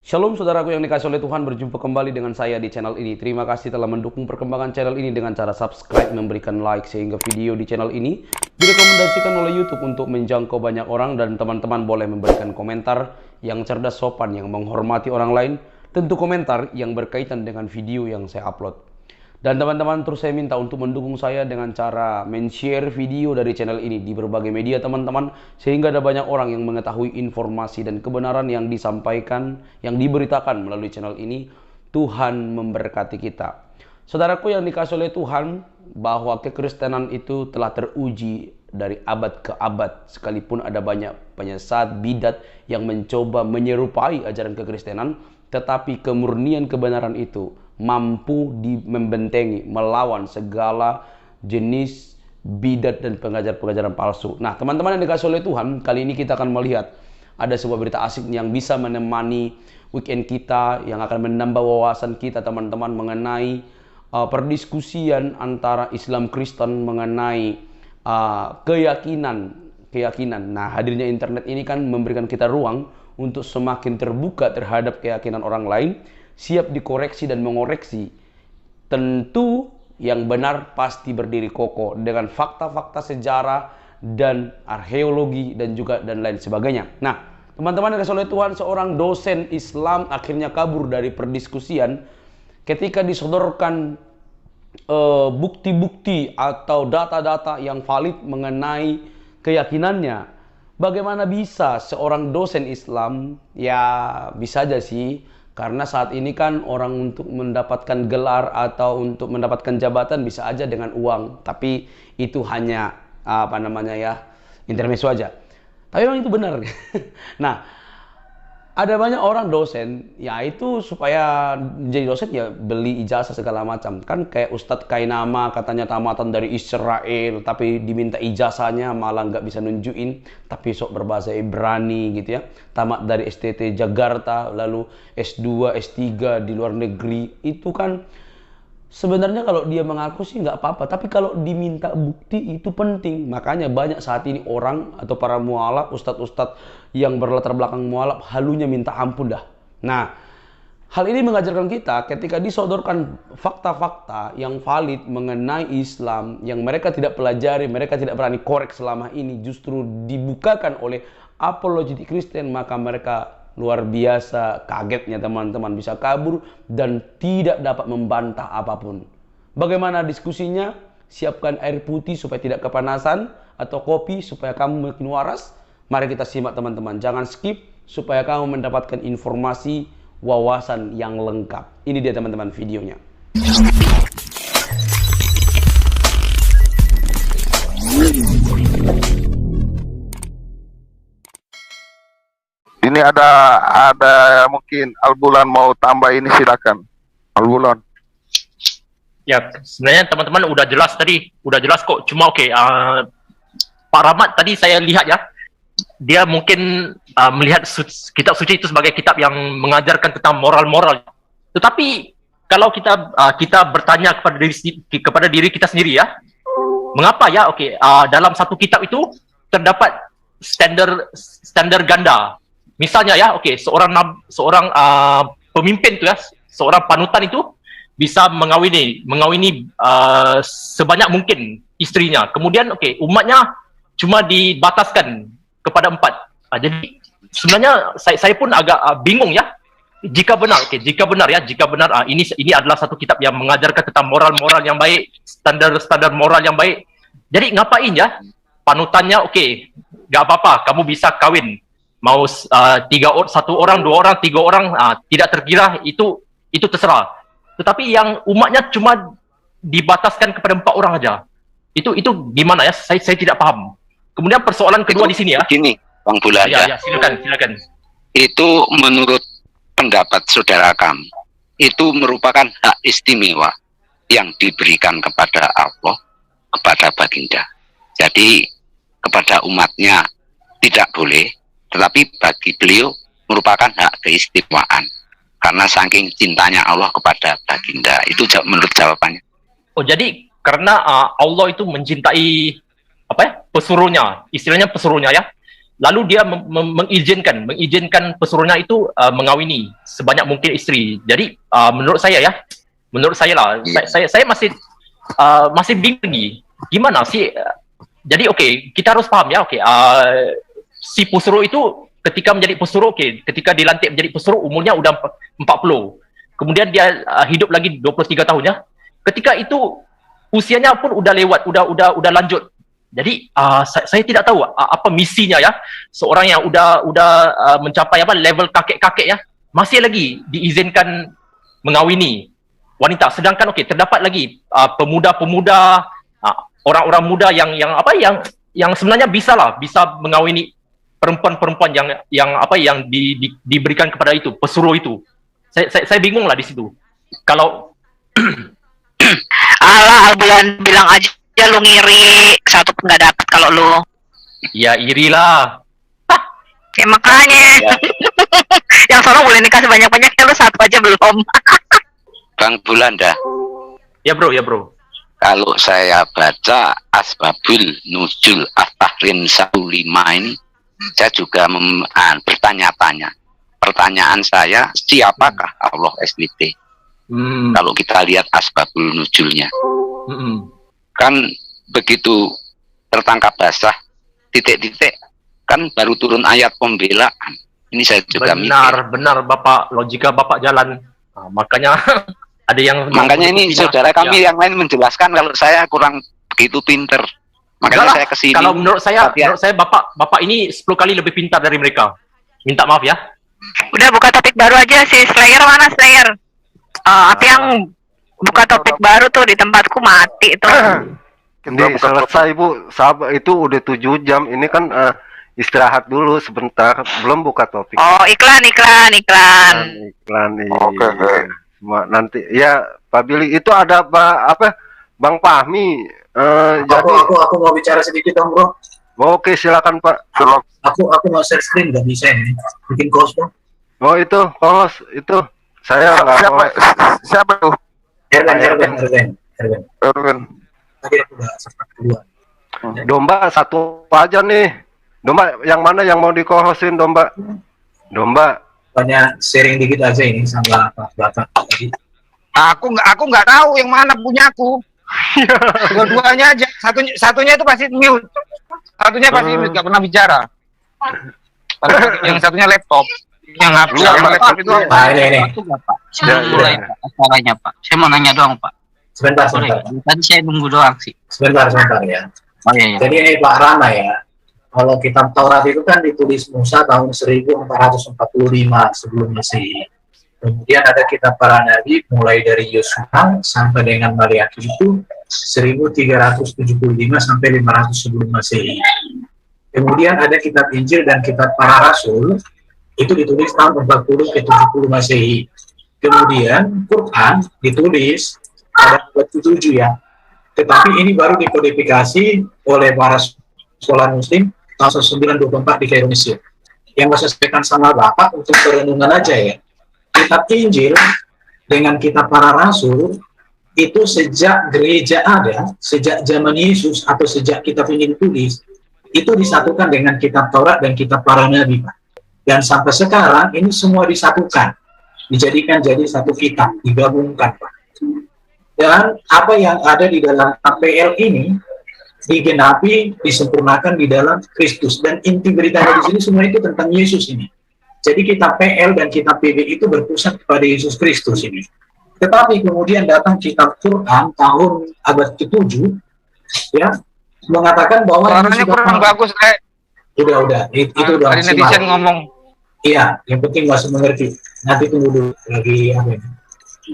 Shalom saudaraku yang dikasihi oleh Tuhan, berjumpa kembali dengan saya di channel ini. Terima kasih telah mendukung perkembangan channel ini dengan cara subscribe, memberikan like, sehingga video di channel ini direkomendasikan oleh YouTube untuk menjangkau banyak orang. Dan teman-teman boleh memberikan komentar yang cerdas, sopan, yang menghormati orang lain. Tentu komentar yang berkaitan dengan video yang saya upload. Dan teman-teman, terus saya minta untuk mendukung saya dengan cara men-share video dari channel ini di berbagai media teman-teman, sehingga ada banyak orang yang mengetahui informasi dan kebenaran yang disampaikan, yang diberitakan melalui channel ini. Tuhan memberkati kita. Saudaraku yang dikasihi oleh Tuhan, bahwa kekristenan itu telah teruji dari abad ke abad, sekalipun ada banyak penyesat bidat yang mencoba menyerupai ajaran kekristenan, tetapi kemurnian kebenaran itu mampu membentengi, melawan segala jenis bidat dan pengajar-pengajaran palsu. Nah, teman-teman yang dikasihi oleh Tuhan, kali ini kita akan melihat ada sebuah berita asik yang bisa menemani weekend kita, yang akan menambah wawasan kita teman-teman mengenai perdiskusian antara Islam Kristen mengenai keyakinan. Nah, hadirnya internet ini kan memberikan kita ruang untuk semakin terbuka terhadap keyakinan orang lain, siap dikoreksi dan mengoreksi. Tentu yang benar pasti berdiri kokoh dengan fakta-fakta sejarah dan arkeologi dan lain sebagainya. Nah, teman-teman yang dikasihi oleh Tuhan, seorang dosen Islam akhirnya kabur dari perdiskusian ketika disodorkan bukti-bukti atau data-data yang valid mengenai keyakinannya. Bagaimana bisa seorang dosen Islam, ya bisa aja sih, karena saat ini kan orang untuk mendapatkan gelar atau untuk mendapatkan jabatan bisa aja dengan uang, tapi itu hanya intermezzo aja. Tapi memang itu benar. Nah, ada banyak orang dosen, ya itu supaya menjadi dosen ya beli ijazah segala macam. Kan kayak Ustadz Kainama katanya tamatan dari Israel, tapi diminta ijazahnya malah nggak bisa nunjukin, tapi sok berbahasa Ibrani gitu ya. Tamat dari STT Jakarta, lalu S2, S3 di luar negeri. Itu kan sebenarnya kalau dia mengaku sih nggak apa-apa, tapi kalau diminta bukti itu penting. Makanya banyak saat ini orang atau para mualaf, ustadz-ustadz yang berlatar belakang mualaf, halunya minta ampun dah. Nah, hal ini mengajarkan kita ketika disodorkan fakta-fakta yang valid mengenai Islam, yang mereka tidak pelajari, mereka tidak berani korek selama ini, justru dibukakan oleh apologetik Kristen, maka mereka luar biasa kagetnya teman-teman, bisa kabur dan tidak dapat membantah apapun. Bagaimana diskusinya? Siapkan air putih supaya tidak kepanasan, atau kopi supaya kamu makin waras. Mari kita simak teman-teman, jangan skip supaya kamu mendapatkan informasi, wawasan yang lengkap. Ini dia teman-teman videonya. Ini ada mungkin Albulan mau tambah ini, silakan Albulan. Ya, sebenarnya teman-teman udah jelas tadi, udah jelas kok. Cuma Pak Rahmat tadi saya lihat ya, dia mungkin melihat kitab suci itu sebagai kitab yang mengajarkan tentang moral-moral. Tetapi kalau kita bertanya kepada diri kita sendiri ya, mengapa ya? Dalam satu kitab itu terdapat standar ganda. Misalnya ya, seorang pemimpin itu ya, seorang panutan itu bisa mengawini sebanyak mungkin istrinya. Kemudian umatnya cuma dibataskan kepada 4. Jadi sebenarnya saya pun agak bingung ya. Jika benar ini adalah satu kitab yang mengajarkan tentang moral-moral yang baik, standar moral yang baik. Jadi ngapain ya panutannya? Nggak apa-apa, kamu bisa kawin. Mau 1 orang, 2 orang, 3 orang, tidak terkira, itu terserah. Tetapi yang umatnya cuma dibataskan kepada 4 orang aja. Itu gimana ya? Saya tidak paham. Kemudian persoalan kedua di sini ya. Begini, Bang Bulaja. Ya, silakan. Itu menurut pendapat saudara kami, itu merupakan hak istimewa yang diberikan kepada Allah, kepada baginda. Jadi kepada umatnya tidak boleh, tetapi bagi beliau merupakan hak keistimewaan karena saking cintanya Allah kepada baginda. Itu menurut jawabannya. Oh, jadi karena Allah itu mencintai pesuruhnya, istilahnya pesuruhnya ya. lalu dia mengizinkan pesuruhnya itu mengawini sebanyak mungkin isteri. Jadi menurut saya lah, saya masih bingung lagi. Gimana sih? Jadi kita harus paham ya, si pesuruh itu ketika menjadi pesuruh, ketika dilantik menjadi pesuruh umurnya udah 40. Kemudian dia hidup lagi 23 tahun ya. Ketika itu usianya pun udah lewat, udah lanjut. Jadi saya tidak tahu apa misinya ya. Seorang yang udah mencapai level kakek-kakek ya, masih lagi diizinkan mengawini wanita. Sedangkan terdapat lagi pemuda-pemuda, orang-orang muda yang sebenarnya bisa mengawini perempuan-perempuan yang diberikan kepada itu pesuruh itu. Saya bingung lah di situ. Kalau Alah, Albulan bilang aja lu ngiri, satu pun nggak dapat kalau lu. ya iri lah. Ya makanya. Ya. Yang sono boleh nikah sebanyak-banyaknya, lu satu aja belum. Bang Bulanda, Ya bro. kalau saya baca Asbabul Nuzul At-Tahrim 15 ini, saya juga bertanya-tanya. Pertanyaan saya, siapakah Allah SWT? Kalau kita lihat Asbabul Nuzulnya, kan begitu tertangkap basah, titik-titik, kan baru turun ayat pembelaan. Ini saya juga benar Bapak, logika Bapak jalan. Nah, makanya ada yang ini saudara kami yang lain menjelaskan, kalau saya kurang begitu pinter. Makanya saya kesini. Kalau menurut saya Bapak ini 10 kali lebih pintar dari mereka. Minta maaf ya. Udah buka topik baru aja sih. Slayer mana Slayer? Apa yang buka topik baru tuh di tempatku mati itu. Ini selesai Bu, sahabat itu udah 7 jam. Ini kan istirahat dulu sebentar, belum buka topik. Oh iklan. Iklan iya. Oke. Nanti ya Pak Billy itu ada apa Bang Fahmi. Jadi aku mau bicara sedikit dong bro. Oke silakan Pak. Aku mau share screen nggak bisa ini. Bikin close dong. Oh itu close itu saya Siapa tuh? Erwin. Tadi aku udah sempat duluan. Domba satu aja nih. Domba yang mana yang mau di-close-in Domba? Banyak sharing dikit aja ini sama Pak Bapak tadi. Aku nggak tahu yang mana punyaku. Dua-duanya aja. Satunya itu pasti mute. Satunya pasti mute, nggak pernah bicara. Yang satunya laptop. Yang laptop itu apa? Nah ini. Sebelum mulai acaranya Pak, saya mau nanya doang Pak. Sebentar. Tadi saya nunggu doang sih. Sebentar ya. Oh iya. Jadi ini Pak Rama ya. Kalau kitab Taurat itu kan ditulis Musa tahun 1445 sebelum Masehi. Kemudian ada kitab para nabi mulai dari Yosua sampai dengan Maliaki itu 1375 sampai 500 sebelum Masehi. Kemudian ada kitab Injil dan kitab para rasul itu ditulis tahun 40 ke 70 Masehi. Kemudian Quran ditulis pada abad ke-7 ya. Tetapi ini baru dikodifikasi oleh para sekolah muslim tahun 1924 di Kairo Mesir. Yang saya sampaikan sama Bapak untuk perenungan aja ya. Kitab Injil dengan kitab para rasul itu sejak gereja ada, sejak zaman Yesus atau sejak kitab ini ditulis, itu disatukan dengan kitab Taurat dan kitab para nabi, Pak. Dan sampai sekarang ini semua disatukan, dijadikan jadi satu kitab, digabungkan, Pak. Dan apa yang ada di dalam APL ini digenapi, disempurnakan di dalam Kristus. Dan inti beritanya di sini semua itu tentang Yesus ini. Jadi kitab PL dan kitab PB itu berpusat kepada Yesus Kristus ini. Tetapi kemudian datang kitab Quran tahun abad ke-7 ya, mengatakan bahwa Suaranya kurang bagus, Udah, itu udah dari netizen ngomong. Iya, yang penting masih mengerti. Nanti tunggu dulu lagi apa ini.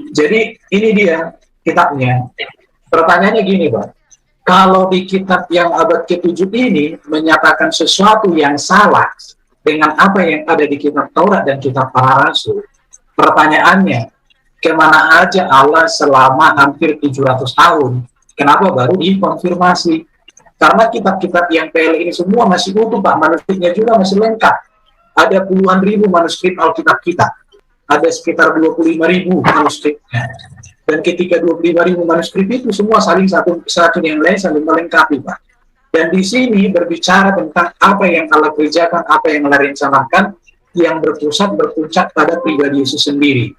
Jadi ini dia kitabnya. Pertanyaannya gini, Pak. Kalau di kitab yang abad ke-7 ini menyatakan sesuatu yang salah dengan apa yang ada di kitab Taurat dan kitab para rasul, pertanyaannya, kemana aja Allah selama hampir 700 tahun? Kenapa baru dikonfirmasi? Karena kitab-kitab yang PL ini semua masih utuh, Pak. Manuskripnya juga masih lengkap. Ada puluhan ribu manuskrip Alkitab kita. Ada sekitar 25.000 manuskripnya. Dan ketika 25.000 manuskrip itu semua saling satu yang lain saling melengkapi, Pak. Dan di sini berbicara tentang apa yang Allah kerjakan, apa yang Allah rencanakan, yang berpuncak pada pribadi Yesus sendiri.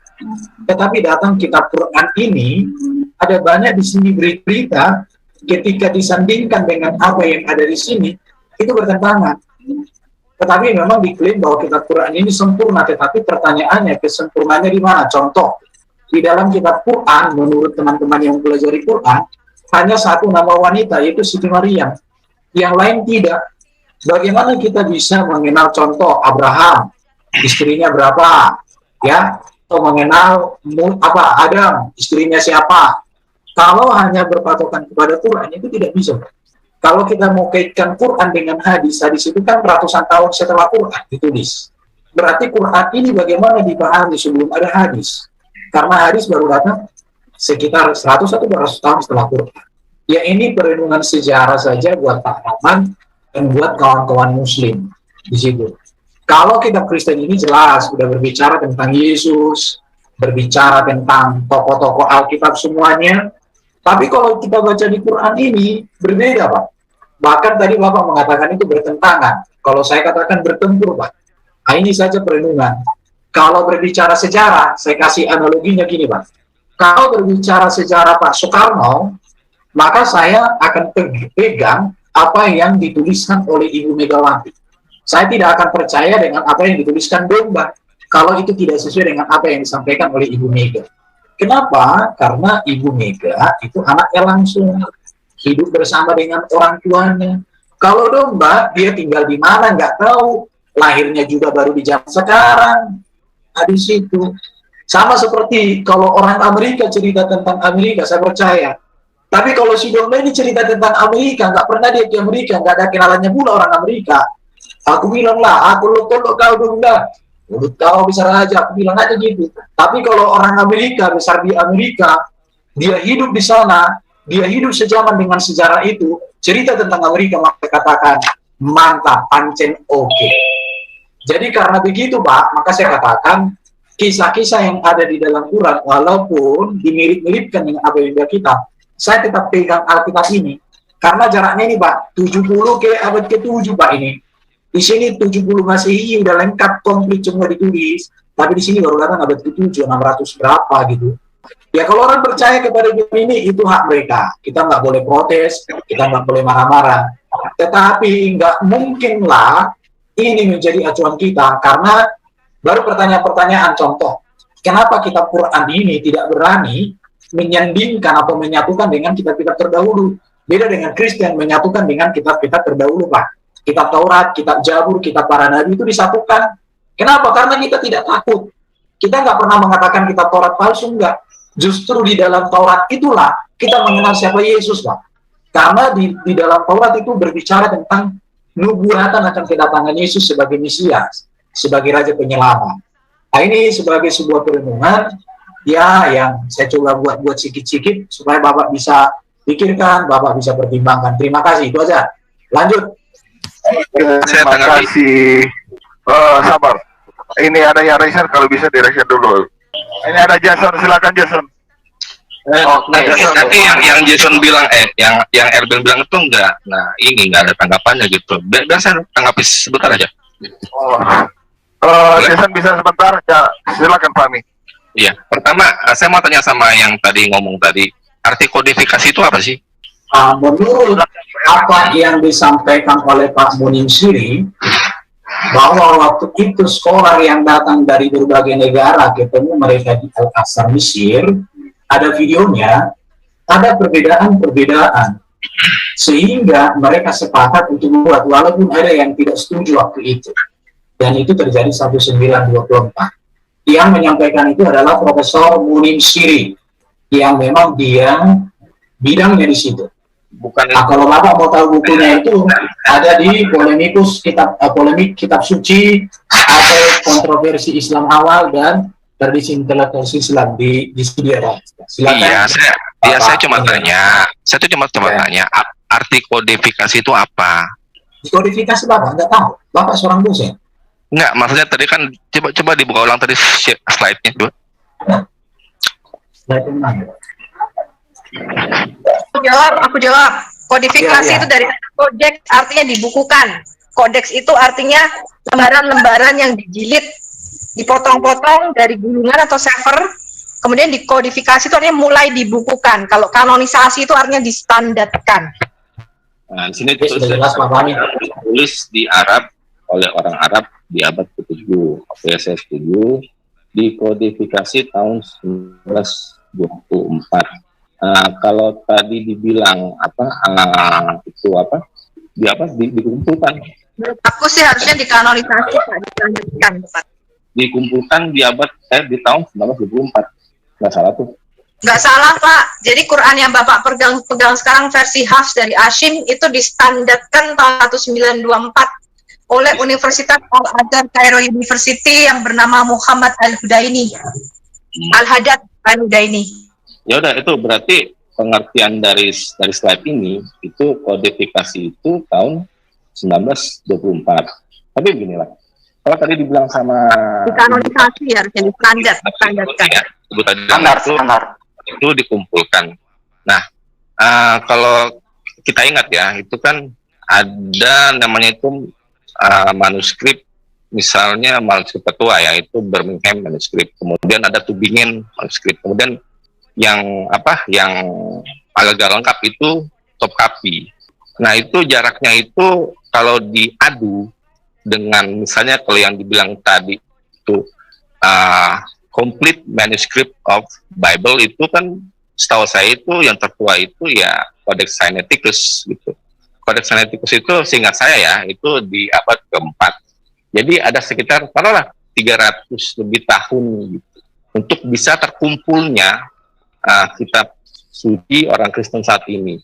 Tetapi datang kitab Quran ini, ada banyak di sini berita ketika disandingkan dengan apa yang ada di sini, itu bertentangan. Tetapi memang diklaim bahwa kitab Quran ini sempurna, tetapi pertanyaannya kesempurnaannya di mana? Contoh, di dalam kitab Quran, menurut teman-teman yang mempelajari Quran, hanya satu nama wanita, yaitu Siti Maryam. Yang lain tidak. Bagaimana kita bisa mengenal contoh Abraham, istrinya berapa, ya? Atau mengenal Adam, istrinya siapa? Kalau hanya berpatokan kepada Quran, itu tidak bisa. Kalau kita mau kaitkan Quran dengan hadis, hadis itu kan ratusan tahun setelah Quran ditulis. Berarti Quran ini bagaimana dipahami sebelum ada hadis? Karena hadis baru datang sekitar 100 atau 200 tahun setelah Quran. Ya ini perenungan sejarah saja buat Pak Rahman dan buat kawan-kawan Muslim di situ. Kalau kitab Kristen ini jelas sudah berbicara tentang Yesus, berbicara tentang tokoh-tokoh Alkitab semuanya. Tapi kalau kita baca di Quran ini berbeda, Pak. Bahkan tadi Bapak mengatakan itu bertentangan. Kalau saya katakan bertempur, Pak. Nah, ini saja perenungan. Kalau berbicara sejarah, saya kasih analoginya gini, Pak. Kalau berbicara sejarah Pak Soekarno, maka saya akan pegang apa yang dituliskan oleh Ibu Megawati. Saya tidak akan percaya dengan apa yang dituliskan Domba kalau itu tidak sesuai dengan apa yang disampaikan oleh Ibu Mega. Kenapa? Karena Ibu Mega itu anaknya langsung hidup bersama dengan orang tuanya. Kalau Domba, dia tinggal di mana nggak tahu, lahirnya juga baru di zaman sekarang. Nah, di situ sama seperti kalau orang Amerika cerita tentang Amerika, saya percaya. Tapi kalau si Domba ini cerita tentang Amerika, nggak pernah dia ke Amerika, nggak ada kenalannya pula orang Amerika. Aku bilang lah, aku lo kau Domba, mulut kau besar aja, aku bilang aja gitu. Tapi kalau orang Amerika, besar di Amerika, dia hidup di sana, dia hidup sejaman dengan sejarah itu, cerita tentang Amerika, maka katakan, mantap, pancen oke. Jadi karena begitu Pak, maka saya katakan, kisah-kisah yang ada di dalam Quran, walaupun dimirip-miripkan dengan apa yang dia kitab, saya tetap pegang Alkitab ini. Karena jaraknya ini Pak, 70 ke abad ke-7 Pak ini. Di sini 70 Masehi udah lengkap, komplit semua ditulis. Tapi di sini baru datang abad ke-7, 600 berapa gitu. Ya kalau orang percaya kepada ini, itu hak mereka. Kita nggak boleh protes, kita nggak boleh marah-marah. Tetapi nggak mungkinlah ini menjadi acuan kita. Karena baru pertanyaan-pertanyaan contoh. Kenapa kitab Quran ini tidak berani menyandingkan atau menyatukan dengan kitab-kitab terdahulu? Beda dengan Kristen menyatukan dengan kitab-kitab terdahulu Pak. Kitab Taurat, kitab Jabur, kitab para nabi itu disatukan. Kenapa? Karena kita tidak takut. Kita nggak pernah mengatakan kitab Taurat palsu, enggak. Justru di dalam Taurat itulah kita mengenal siapa Yesus, Pak. Karena di dalam Taurat itu berbicara tentang nubuatan akan kedatangan Yesus sebagai Mesias, sebagai Raja Penyelamat. Nah, ini sebagai sebuah perenungan, ya yang saya coba buat sikit-sikit supaya Bapak bisa pikirkan, Bapak bisa pertimbangkan. Terima kasih, itu aja. Lanjut. Terima kasih. Sabar. Ini ada yang reset, kalau bisa direset dulu. Ini ada Jason, silakan Jason. Tapi yang Jason bilang, yang Erben bilang itu enggak. Nah, ini enggak ada tanggapannya gitu. Biasa tanggapi sebentar aja. Jason bisa sebentar? Ya, silakan Fahmi. Iya. Pertama, saya mau tanya sama yang tadi ngomong tadi. Arti kodifikasi itu apa sih? Menurut apa yang disampaikan oleh Pak Munim Siri, bahwa waktu itu sekolah yang datang dari berbagai negara ketemu mereka di Al-Azhar Mesir, ada videonya, ada perbedaan-perbedaan, sehingga mereka sepakat untuk membuat, walaupun ada yang tidak setuju waktu itu, dan itu terjadi 1924. Yang menyampaikan itu adalah Profesor Munim Siri, yang memang dia bidangnya di situ. Bukan. Nah, kalau Bapak mau tahu bukunya itu ada di Polemikus, polemik kitab suci atau kontroversi Islam awal dan tradisi intelektual Islam di studio Pak. Silakan. Saya cuma tanya. Saya tuh cuma tanya arti kodifikasi itu apa? Kodifikasi Bapak nggak tahu. Bapak seorang dosen. Enggak, maksudnya tadi kan coba dibuka ulang tadi slide-nya dulu. Slide yang mana? Aku jawab. Kodifikasi Iya, iya. itu dari kodeks artinya dibukukan. Kodeks itu artinya lembaran-lembaran yang dijilid, dipotong-potong dari gulungan atau server, kemudian dikodifikasi itu artinya mulai dibukukan. Kalau kanonisasi itu artinya distandarkan. Nah, di sini Oke, sudah jelas, Pak Fahmi. ditulis di Arab oleh orang Arab di abad ke-7. Oke, saya setuju. Dikodifikasi tahun 1924. Kalau tadi dibilang dikumpulkan. Menurut aku sih harusnya dikanonisasi, Pak, distandarkan, Pak. Dikumpulkan di tahun 1924. Nggak salah tuh. Nggak salah, Pak. Jadi Quran yang Bapak pegang sekarang versi Hafs dari Ashim itu distandarkan tahun 1924 oleh Universitas Al-Azhar Cairo University yang bernama Muhammad Al-Hudaini. Al-Hadad Al-Hudaini. Ya udah, itu berarti pengertian dari slide ini itu kodifikasi itu tahun 1924. Tapi beginilah, kalau tadi dibilang sama Dikanonisasi harusnya distandarkan. ya, sebutan itu dikumpulkan. Nah, kalau kita ingat ya, itu kan ada namanya itu manuskrip, misalnya manuskrip ketua ya, itu Birmingham manuskrip, kemudian ada Tübingen manuskrip, kemudian yang agak lengkap itu top copy. Nah, itu jaraknya itu kalau diadu dengan misalnya kalau yang dibilang tadi itu complete manuscript of Bible, itu kan setahu saya itu yang tertua itu ya Codex Sinaiticus gitu. Codex Sinaiticus itu seingat saya ya itu di abad ke-4. Jadi ada sekitar taruhlah 300 lebih tahun gitu untuk bisa terkumpulnya kitab suci orang Kristen saat ini.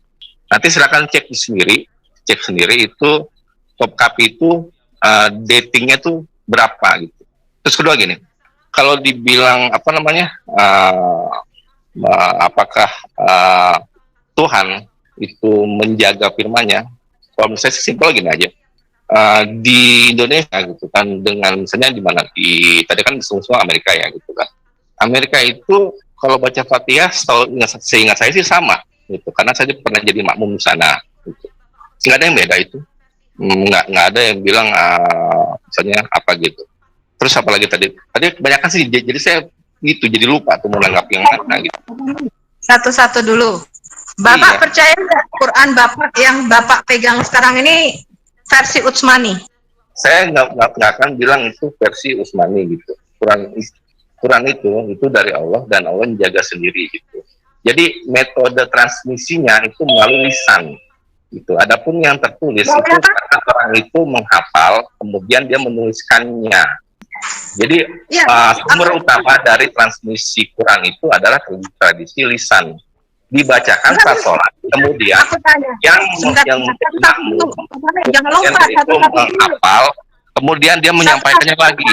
Nanti silakan cek sendiri itu top copy itu datingnya tuh berapa gitu. Terus kedua gini, kalau dibilang apakah Tuhan itu menjaga firman-Nya? Kalau menurut saya simpel gini aja. Di Indonesia gitu kan, dengan misalnya di mana tadi kan semua Amerika ya gitu kan. Amerika itu kalau baca Fatihah, seingat saya sih sama gitu, karena saya pernah jadi makmum di sana. Gitu. Nggak ada yang beda itu, nggak ada yang bilang misalnya apa gitu. Terus apalagi tadi kebanyakan sih, jadi saya gitu jadi lupa tuh mau menanggapi yang mana gitu. Satu-satu dulu. Bapak percaya nggak Quran Bapak yang Bapak pegang sekarang ini versi Utsmani? Saya nggak akan bilang itu versi Utsmani gitu. Quran itu dari Allah dan Allah menjaga sendiri gitu. Jadi metode transmisinya itu melalui lisan gitu. Adapun yang tertulis itu karena orang itu menghafal kemudian dia menuliskannya. Jadi sumber utama dari transmisi Quran itu adalah tradisi lisan, dibacakan saat sholat, kemudian yang itu menghafal, kemudian dia menyampaikannya lagi.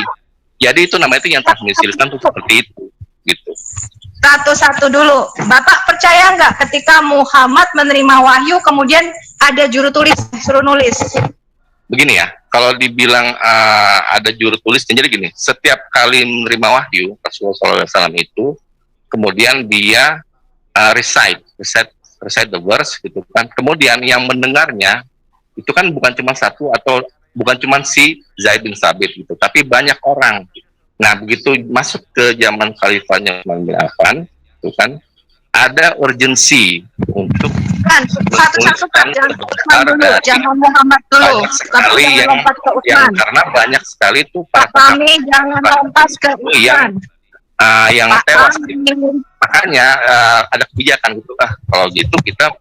Jadi itu namanya itu yang transmisi lisan itu seperti itu, gitu. Satu-satu dulu. Bapak percaya nggak ketika Muhammad menerima wahyu kemudian ada juru tulis suruh nulis? Begini ya, kalau dibilang ada juru tulis, jadi gini, setiap kali menerima wahyu Rasulullah SAW itu, kemudian dia recite the verse gitu kan. Kemudian yang mendengarnya itu kan bukan cuma satu atau bukan cuma si Zaid bin Sabit gitu, tapi banyak orang. Nah, begitu masuk ke zaman Khalifahnya Utsman bin Affan, itu kan ada urgensi untuk jangan Muhammad dulu. Banyak sekali yang karena banyak sekali tuh kami jangan lompat ke Utsman. Yang tewas gitu. Makanya ada kebijakan gitu, kalau gitu kita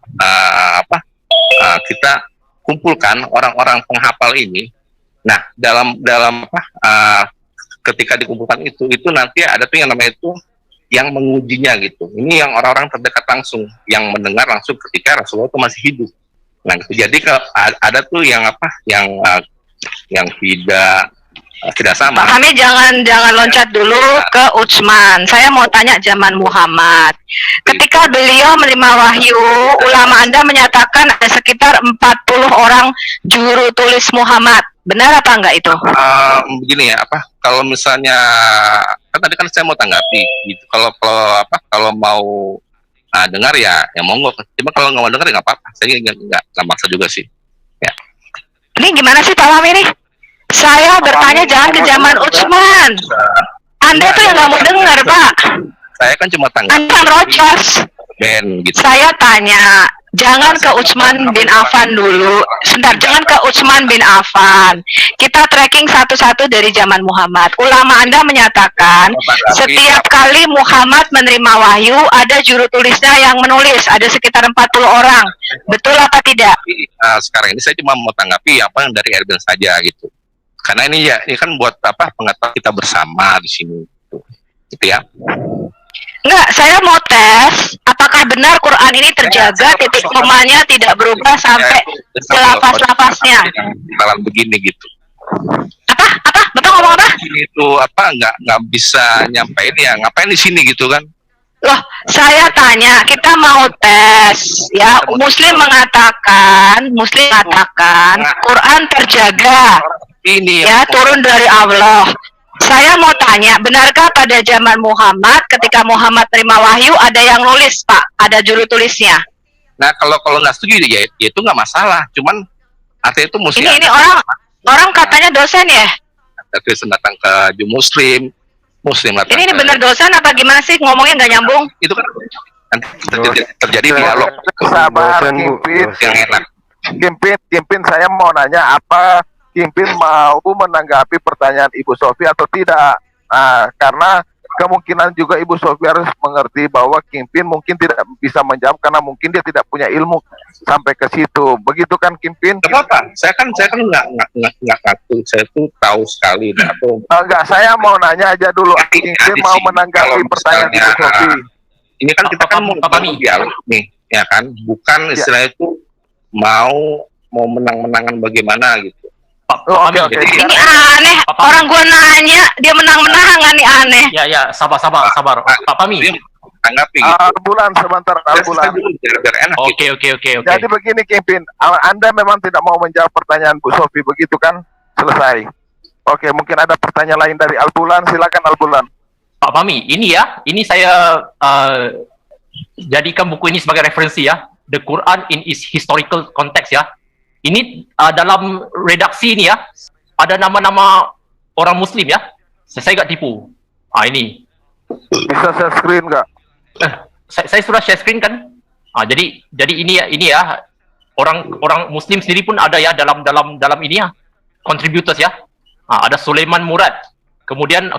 kita kumpulkan orang-orang penghafal ini. Nah, dalam ketika dikumpulkan itu nanti ada tuh yang namanya itu yang mengujinya gitu. Ini yang orang-orang terdekat langsung, yang mendengar langsung ketika Rasulullah itu masih hidup. Nah, gitu. Jadi ada tuh yang yang tidak sama. Pak Fahmi jangan loncat dulu ke Utsman. Saya mau tanya zaman Muhammad. Ketika beliau menerima wahyu, ulama Anda menyatakan ada sekitar 40 orang juru tulis Muhammad. Benar apa enggak itu? Begini ya, kalau misalnya kan tadi kan saya mau tanggapi gitu. Kalau mau dengar ya monggo. Cuma kalau nggak mau dengar ya nggak apa-apa. Saya nggak maksa juga sih. Ya. Ini gimana sih Pak Wami nih? Saya bertanya jangan ke zaman Utsman. Anda tuh yang nggak mau dengar, Pak. Saya kan cuma tanggapi. Anda rocos. Ben, gitu. Saya tanya, jangan ke Utsman bin Affan dulu. Sebentar, jangan ke Utsman bin Affan. Kita tracking satu-satu dari zaman Muhammad. Ulama Anda menyatakan, setiap kali Muhammad menerima wahyu, ada juru tulisnya yang menulis. Ada sekitar 40 orang. Betul apa tidak? Sekarang ini saya cuma mau tanggapi apa yang dari Erbil saja gitu. Karena ini kan buat pengetahuan kita bersama di sini. Gitu ya. Enggak, saya mau tes apakah benar Quran ini terjaga, titik komanya tidak berubah sampai ke lapas-lapasnya. Dalam begini gitu. Apa? Bapak ngomong apa? Itu nggak bisa nyampein ya, ngapain di sini gitu kan? Loh, saya tanya, kita mau tes ya. Muslim mengatakan Quran terjaga. Ini ya, turun dari Allah. Saya mau tanya, benarkah pada zaman Muhammad ketika Muhammad terima wahyu ada yang nulis, Pak? Ada juru tulisnya? Nah, kalau nggak setuju ya itu nggak masalah. Cuman artinya itu mesti ini orang katanya dosen ya? Dosen datang ke Muslim datang. Ini benar dosen apa gimana sih ngomongnya nggak nyambung? Itu kan nanti terjadi dialog. Sabar, Kimpin. Yang enak. Kimpin, saya mau nanya apa Kimpin mau menanggapi pertanyaan Ibu Sofi atau tidak? Nah, karena kemungkinan juga Ibu Sofi harus mengerti bahwa Kimpin mungkin tidak bisa menjawab karena mungkin dia tidak punya ilmu sampai ke situ. Begitu kan Kimpin? Kenapa? Saya kan nggak ngaku. Saya tuh tahu sekali. Enggak, saya mau nanya aja dulu. Kimpin mau menanggapi pertanyaan Ibu Sofi. Ini kan kita kan mau dialog nih, ya kan? Bukan istilahnya itu mau menang-menangan bagaimana gitu. Oke. Ini aneh, orang gua nanya dia menang-menangan nih aneh. Ya, sabar. Pak Pami. Tanggapi gitu. Al-Bulan sebentar, Al-Bulan. Oke. Jadi begini Kimpin, Anda memang tidak mau menjawab pertanyaan Bu Sofi, begitu kan? Selesai. Oke, mungkin ada pertanyaan lain dari Al-Bulan, silakan Al-Bulan. Pak Pami, ini saya jadikan buku ini sebagai referensi ya. The Quran in its historical context ya. Ini dalam redaksi ini ya, ada nama-nama orang Muslim ya. Saya nggak tipu. Ini. Bisa share screen nggak? Saya sudah share screen kan. Jadi ini ya orang Muslim sendiri pun ada ya dalam ini ya, contributors ya. Ada Sulaiman Murad, kemudian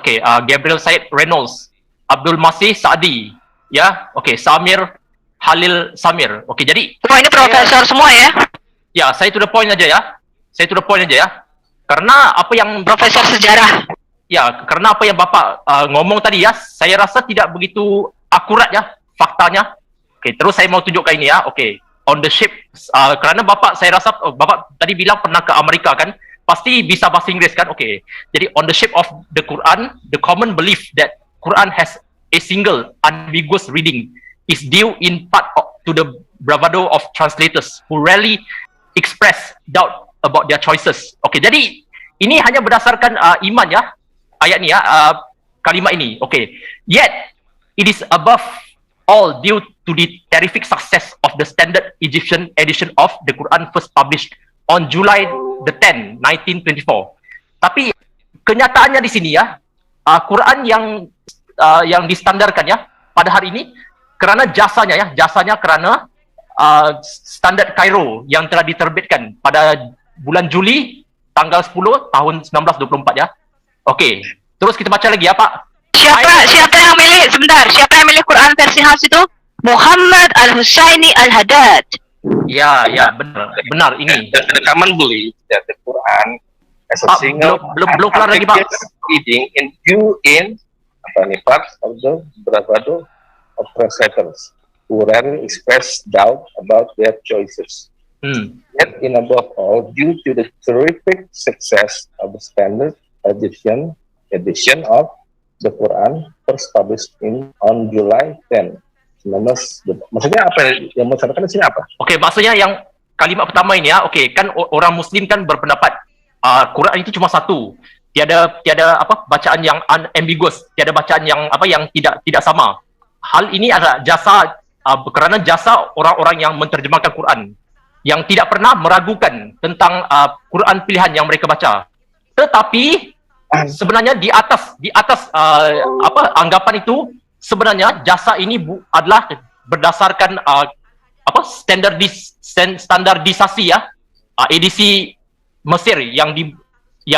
Gabriel Said Reynolds, Abdul Masih Saadi, ya, Samir Halil Samir. Jadi ini profesor semua ya? Ya, saya to the point aja ya. Karena apa yang profesor sejarah. Ya, karena apa yang Bapak ngomong tadi ya, saya rasa tidak begitu akurat ya faktanya. Terus saya mau tunjukkan ini ya. On the ship, karena saya rasa Bapak tadi bilang pernah ke Amerika kan, pasti bisa bahasa Inggris kan. Jadi on the ship of the Quran, the common belief that Quran has a single unambiguous reading is due in part to the bravado of translators who rarely express doubt about their choices. Jadi ini hanya berdasarkan iman ya, ayat ini ya, kalimat ini. Yet it is above all due to the terrific success of the standard Egyptian edition of the Quran first published on July the 10, 1924. Tapi kenyataannya di sini ya, Quran yang distandarkan ya pada hari ini karena jasanya karena standar Kairo yang telah diterbitkan pada bulan Juli tanggal 10 tahun 1924 ya. Terus kita baca lagi ya Pak. Siapa yang milih? Sebentar, siapa yang milih Quran versi Hafs itu? Muhammad Al-Husaini Al-Haddad. Ya, benar ini. The common belief that the Quran as a single belum kelar lagi Pak. Reading in part of the bravado of translators who rarely express doubt about their choices. Yet, in above all, due to the terrific success of the standard Egyptian edition of the Quran, first published on July 10. Maksudnya apa yang mau sampaikan di sini apa? Maksudnya yang kalimat pertama ini ya, kan orang Muslim kan berpendapat Quran itu cuma satu, tiada bacaan yang unambiguous, tiada bacaan yang yang tidak sama. Hal ini adalah jasa kerana jasa orang-orang yang menterjemahkan Quran, yang tidak pernah meragukan tentang Quran pilihan yang mereka baca. Tetapi sebenarnya di atas anggapan itu, sebenarnya jasa ini adalah berdasarkan standardisasi ya, edisi Mesir yang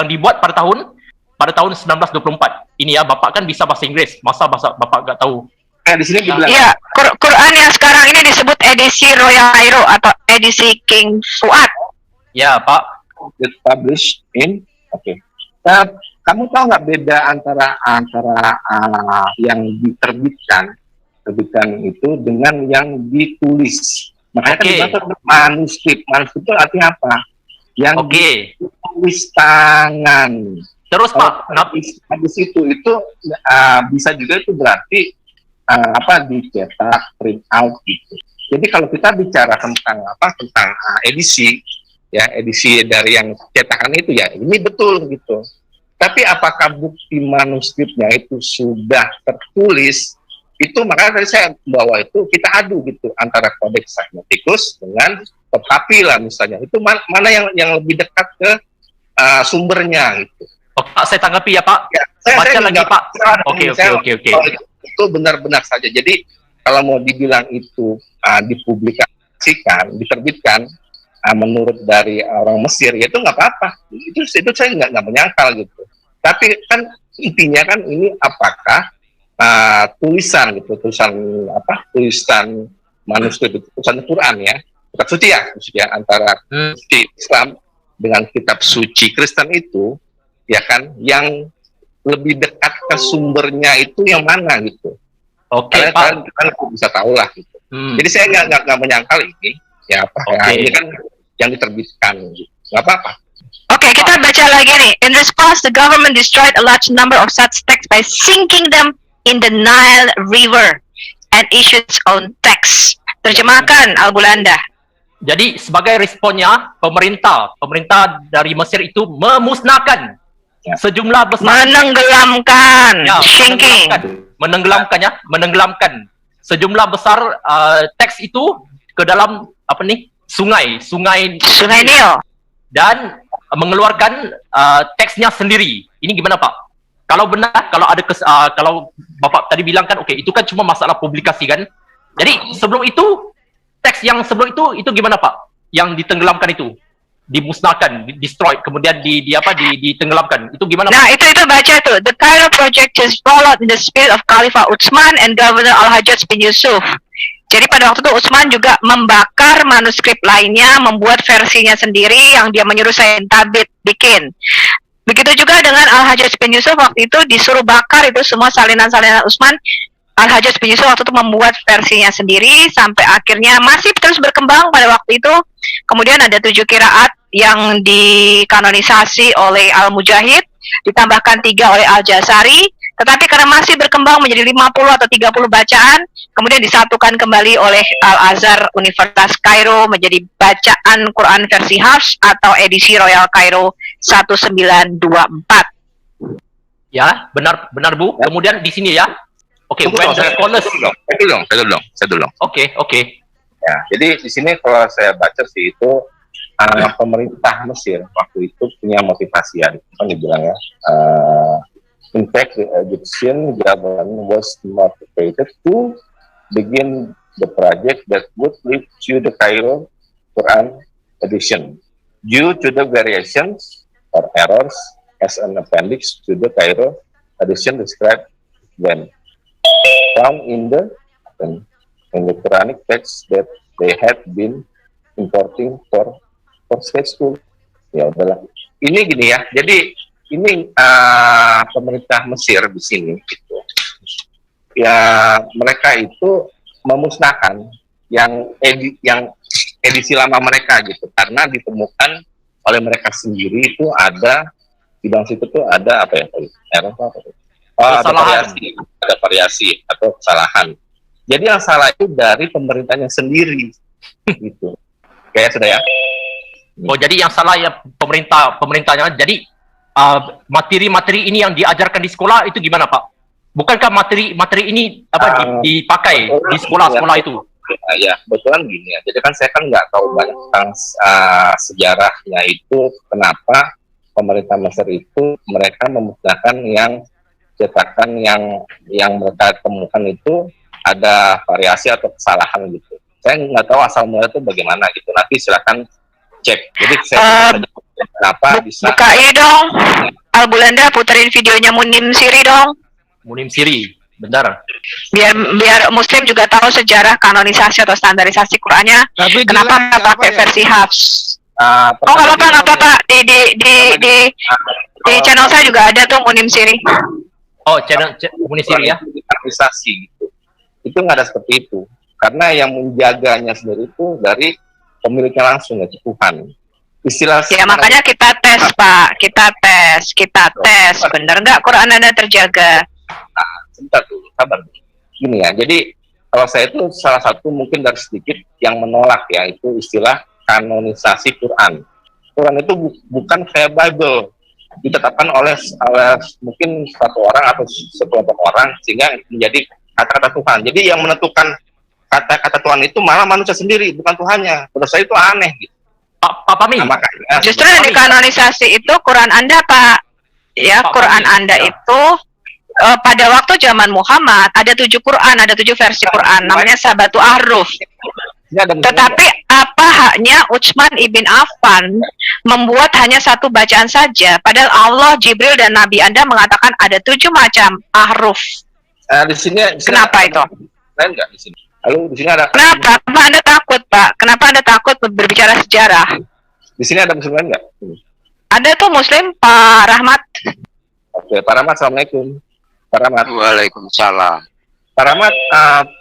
dibuat pada tahun 1924. Ini ya, Bapak kan bisa bahasa Inggris, masa Bapak nggak tahu? Di sini dibilang. Iya, Quran yang sekarang ini disebut edisi Royal Cairo atau edisi King Fuad. Ya, Pak. Published in. Oke. Kamu tahu nggak beda antara yang diterbitkan itu dengan yang ditulis? Makanya kan dibaca manuskrip. Manuskrip itu artinya apa? Yang ditulis tangan. Terus Pak, habis itu bisa juga itu berarti dicetak, print out gitu. Jadi kalau kita bicara tentang edisi dari yang cetakan itu ya, ini betul gitu. Tapi apakah bukti manuskripnya itu sudah tertulis? Itu makanya tadi saya bawa itu kita adu gitu antara Codex Sinaiticus dengan Tokapi lah misalnya. Itu mana yang lebih dekat ke sumbernya gitu. Pak, saya tanggapi ya Pak. Ya, baca lagi Pak. Oke. Itu benar-benar saja. Jadi kalau mau dibilang itu dipublikasikan, diterbitkan menurut dari orang Mesir, ya itu nggak apa-apa. Itu saya nggak menyangkal gitu. Tapi kan intinya kan ini apakah tulisan manuskrip itu, tulisan Quran ya, kitab suci ya, antara suci Islam dengan kitab suci Kristen itu, ya kan, yang lebih dekat ke sumbernya itu yang mana gitu. Oke, Pak. Kalian bisa tahu lah gitu. Jadi saya nggak menyangkal ini, ya ini kan yang diterbitkan gitu. Nggak apa-apa. Oke, kita baca lagi nih. In response, the government destroyed a large number of such texts by sinking them in the Nile River and issued its own text. Terjemahkan, Al-Bulanda. Jadi sebagai responnya, pemerintah dari Mesir itu memusnahkan sejumlah besar, menenggelamkan, sinking, menenggelamkan sejumlah besar teks itu ke dalam sungai Nil, dan mengeluarkan teksnya sendiri. Ini gimana Pak? Kalau benar, kalau Bapak tadi bilang kan, itu kan cuma masalah publikasi kan. Jadi sebelum itu, teks yang sebelum itu gimana Pak? Yang ditenggelamkan itu, dimusnahkan, destroyed, kemudian ditenggelamkan. Itu gimana Pak? Nah, itu baca tuh. The Cairo project is followed in the spirit of Khalifah Utsman and Governor Al-Hajjaj bin Yusuf. Jadi pada waktu itu Utsman juga membakar manuskrip lainnya, membuat versinya sendiri yang dia menyuruh Sayyid Tabit bikin. Begitu juga dengan Al-Hajjaj bin Yusuf, waktu itu disuruh bakar itu semua salinan-salinan Utsman. Al-Hajjaj bin Yusuf waktu itu membuat versinya sendiri sampai akhirnya masih terus berkembang pada waktu itu. Kemudian ada 7 qiraat yang dikanonisasi oleh Al-Mujahid, ditambahkan 3 oleh Al-Jasari. Tetapi karena masih berkembang menjadi 50 atau 30 bacaan, kemudian disatukan kembali oleh Al-Azhar Universitas Kairo menjadi bacaan Quran versi Hafs atau edisi Royal Cairo 1924. Ya, benar Bu. Kemudian di sini ya. Oke, saya dulu. Oke. Ya, jadi di sini kalau saya baca sih itu pemerintah Mesir waktu itu punya motivasi ya, kan dibilang ya. In fact, the Egyptian government was motivated to begin the project that would lead to the Cairo Quran edition due to the variations or errors as an appendix to the Cairo edition described then found in the Quranic text that they had been importing for state school. Ya udahlah. Ini gini ya. Jadi ini pemerintah Mesir di sini gitu. Ya mereka itu memusnahkan yang edisi lama mereka gitu, karena ditemukan oleh mereka sendiri itu ada di dalam situ tuh ada apa ya? Ada variasi atau kesalahan. Jadi yang salah itu dari pemerintahnya sendiri gitu. Kayak sudah ya. Oh, jadi yang salah ya pemerintahnya. Jadi materi-materi ini yang diajarkan di sekolah itu gimana Pak? Bukankah materi ini dipakai di sekolah-sekolah itu? Ya kebetulan gini ya. Jadi kan saya kan nggak tahu banyak tentang sejarahnya itu kenapa pemerintah Mesir itu mereka memusnahkan yang cetakan yang mereka temukan itu ada variasi atau kesalahan gitu. Saya nggak tahu asal mula itu bagaimana gitu. Nanti silakan cek. Jadi saya kenapa bisa buka ini dong. Albulanda puterin videonya Munim Siri dong. Munim Siri, benar. Biar Muslim juga tahu sejarah kanonisasi atau standarisasi Qur'annya. Tapi kenapa jelas nggak pakai ya? versi Hafs? Oh nggak apa-apa di channel saya juga ada tuh Munim Siri. Oh channel Munim Siri ya? Kanonisasi gitu. Itu nggak ada seperti itu. Karena yang menjaganya sendiri itu dari pemiliknya langsung, ya Tuhan. Istilah ya makanya kita tes Pak, kita tes bener nggak Quran Anda terjaga? Nah, sebentar dulu, sabar dulu. Gini ya, jadi kalau saya itu salah satu mungkin dari sedikit yang menolak ya itu istilah kanonisasi Quran. Quran itu bukan kayak Bible ditetapkan oleh mungkin satu orang atau sekelompok orang sehingga menjadi kata-kata Tuhan. Jadi yang menentukan kata-kata Tuhan itu malah manusia sendiri, bukan Tuhannya. Menurut saya itu aneh gitu. Pak Pami. Nah, justru yang dikanonisasi itu Quran Anda Pak. Ya, Quran Anda itu pada waktu zaman Muhammad ada 7 Quran, ada 7 versi Quran, namanya Sabatu Ahruf. Tetapi apa haknya Utsman ibn Affan membuat hanya satu bacaan saja, padahal Allah, Jibril dan Nabi Anda mengatakan ada 7 macam ahruf. Di sini kenapa itu? Lain nggak di sini? Lalu di sini ada. Kenapa Anda takut Pak? Kenapa Anda takut berbicara sejarah? Di sini ada Muslim lain nggak? Ada tuh Muslim Pak Rahmat. Oke, Pak Rahmat, assalamualaikum. Pak Rahmat. Waalaikumsalam. Pak Rahmat,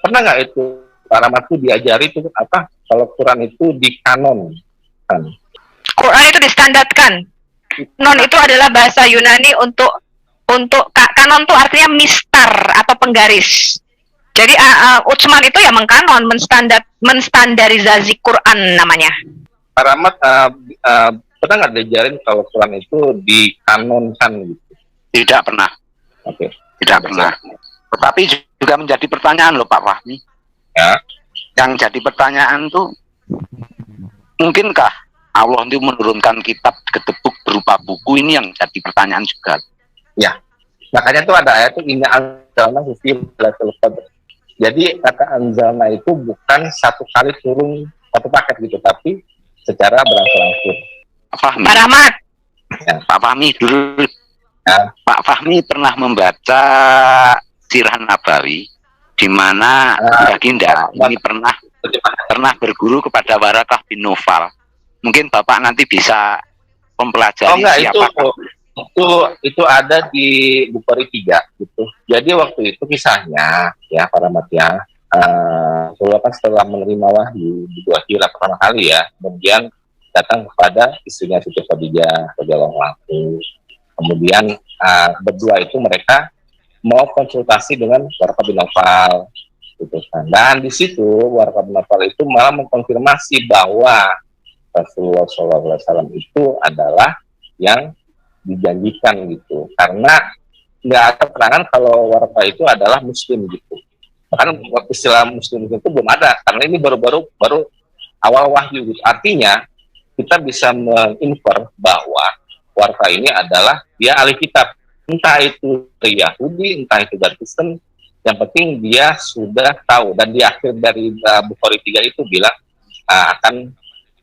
pernah nggak itu Pak Rahmat itu diajari itu apa? Kalau Quran itu dikanon. Quran itu distandarkan. Non itu adalah bahasa Yunani untuk kanon itu artinya mistar atau penggaris. Jadi Utsman itu ya mengkanon, menstandarisasi Quran namanya. Pak Rahmat, pernah nggak diajarin kalau Quran itu dikanonkan gitu? Tidak pernah. Oke. Tidak pernah. Tetapi juga menjadi pertanyaan loh Pak Fahmi. Ya. Yang jadi pertanyaan tuh, mungkinkah Allah itu menurunkan kitab gedebuk berupa buku, ini yang jadi pertanyaan juga. Ya. Makanya tuh ada ayat tuh inna anzalna fi lailatul qadr. Jadi kata anzalna itu bukan satu kali turun satu paket gitu, tapi secara berangsur-angsur. Pak Rahmat. Ya. Pak Fahmi dulu. Ya. Pak Fahmi pernah membaca Sirah Nabawi di mana Baginda ini pernah berguru kepada Warakah bin Naufal. Mungkin Bapak nanti bisa mempelajari siapa. Itu ada di Bukhari 3 gitu. Jadi waktu itu kisahnya ya para matya Rasulullah setelah menerima wahyu di dua hira pertama kali ya, kemudian datang kepada istrinya Siti Khadijah radhiyallahu anha. Kemudian berdua itu mereka mau konsultasi dengan Warakah bin Naufal gitu kan. Dan di situ Warakah bin Naufal itu malah mengkonfirmasi bahwa Rasulullah SAW itu adalah yang dijanjikan gitu, karena nggak ada keterangan kalau Warakah itu adalah Muslim gitu. Bahkan istilah Muslim itu belum ada, karena ini baru awal wahyu gitu. Artinya kita bisa menginfer bahwa Warakah ini adalah dia ahli kitab, entah itu dari Yahudi, entah itu dari Kristen, yang penting dia sudah tahu, dan di akhir dari Bukhari 3 itu bilang akan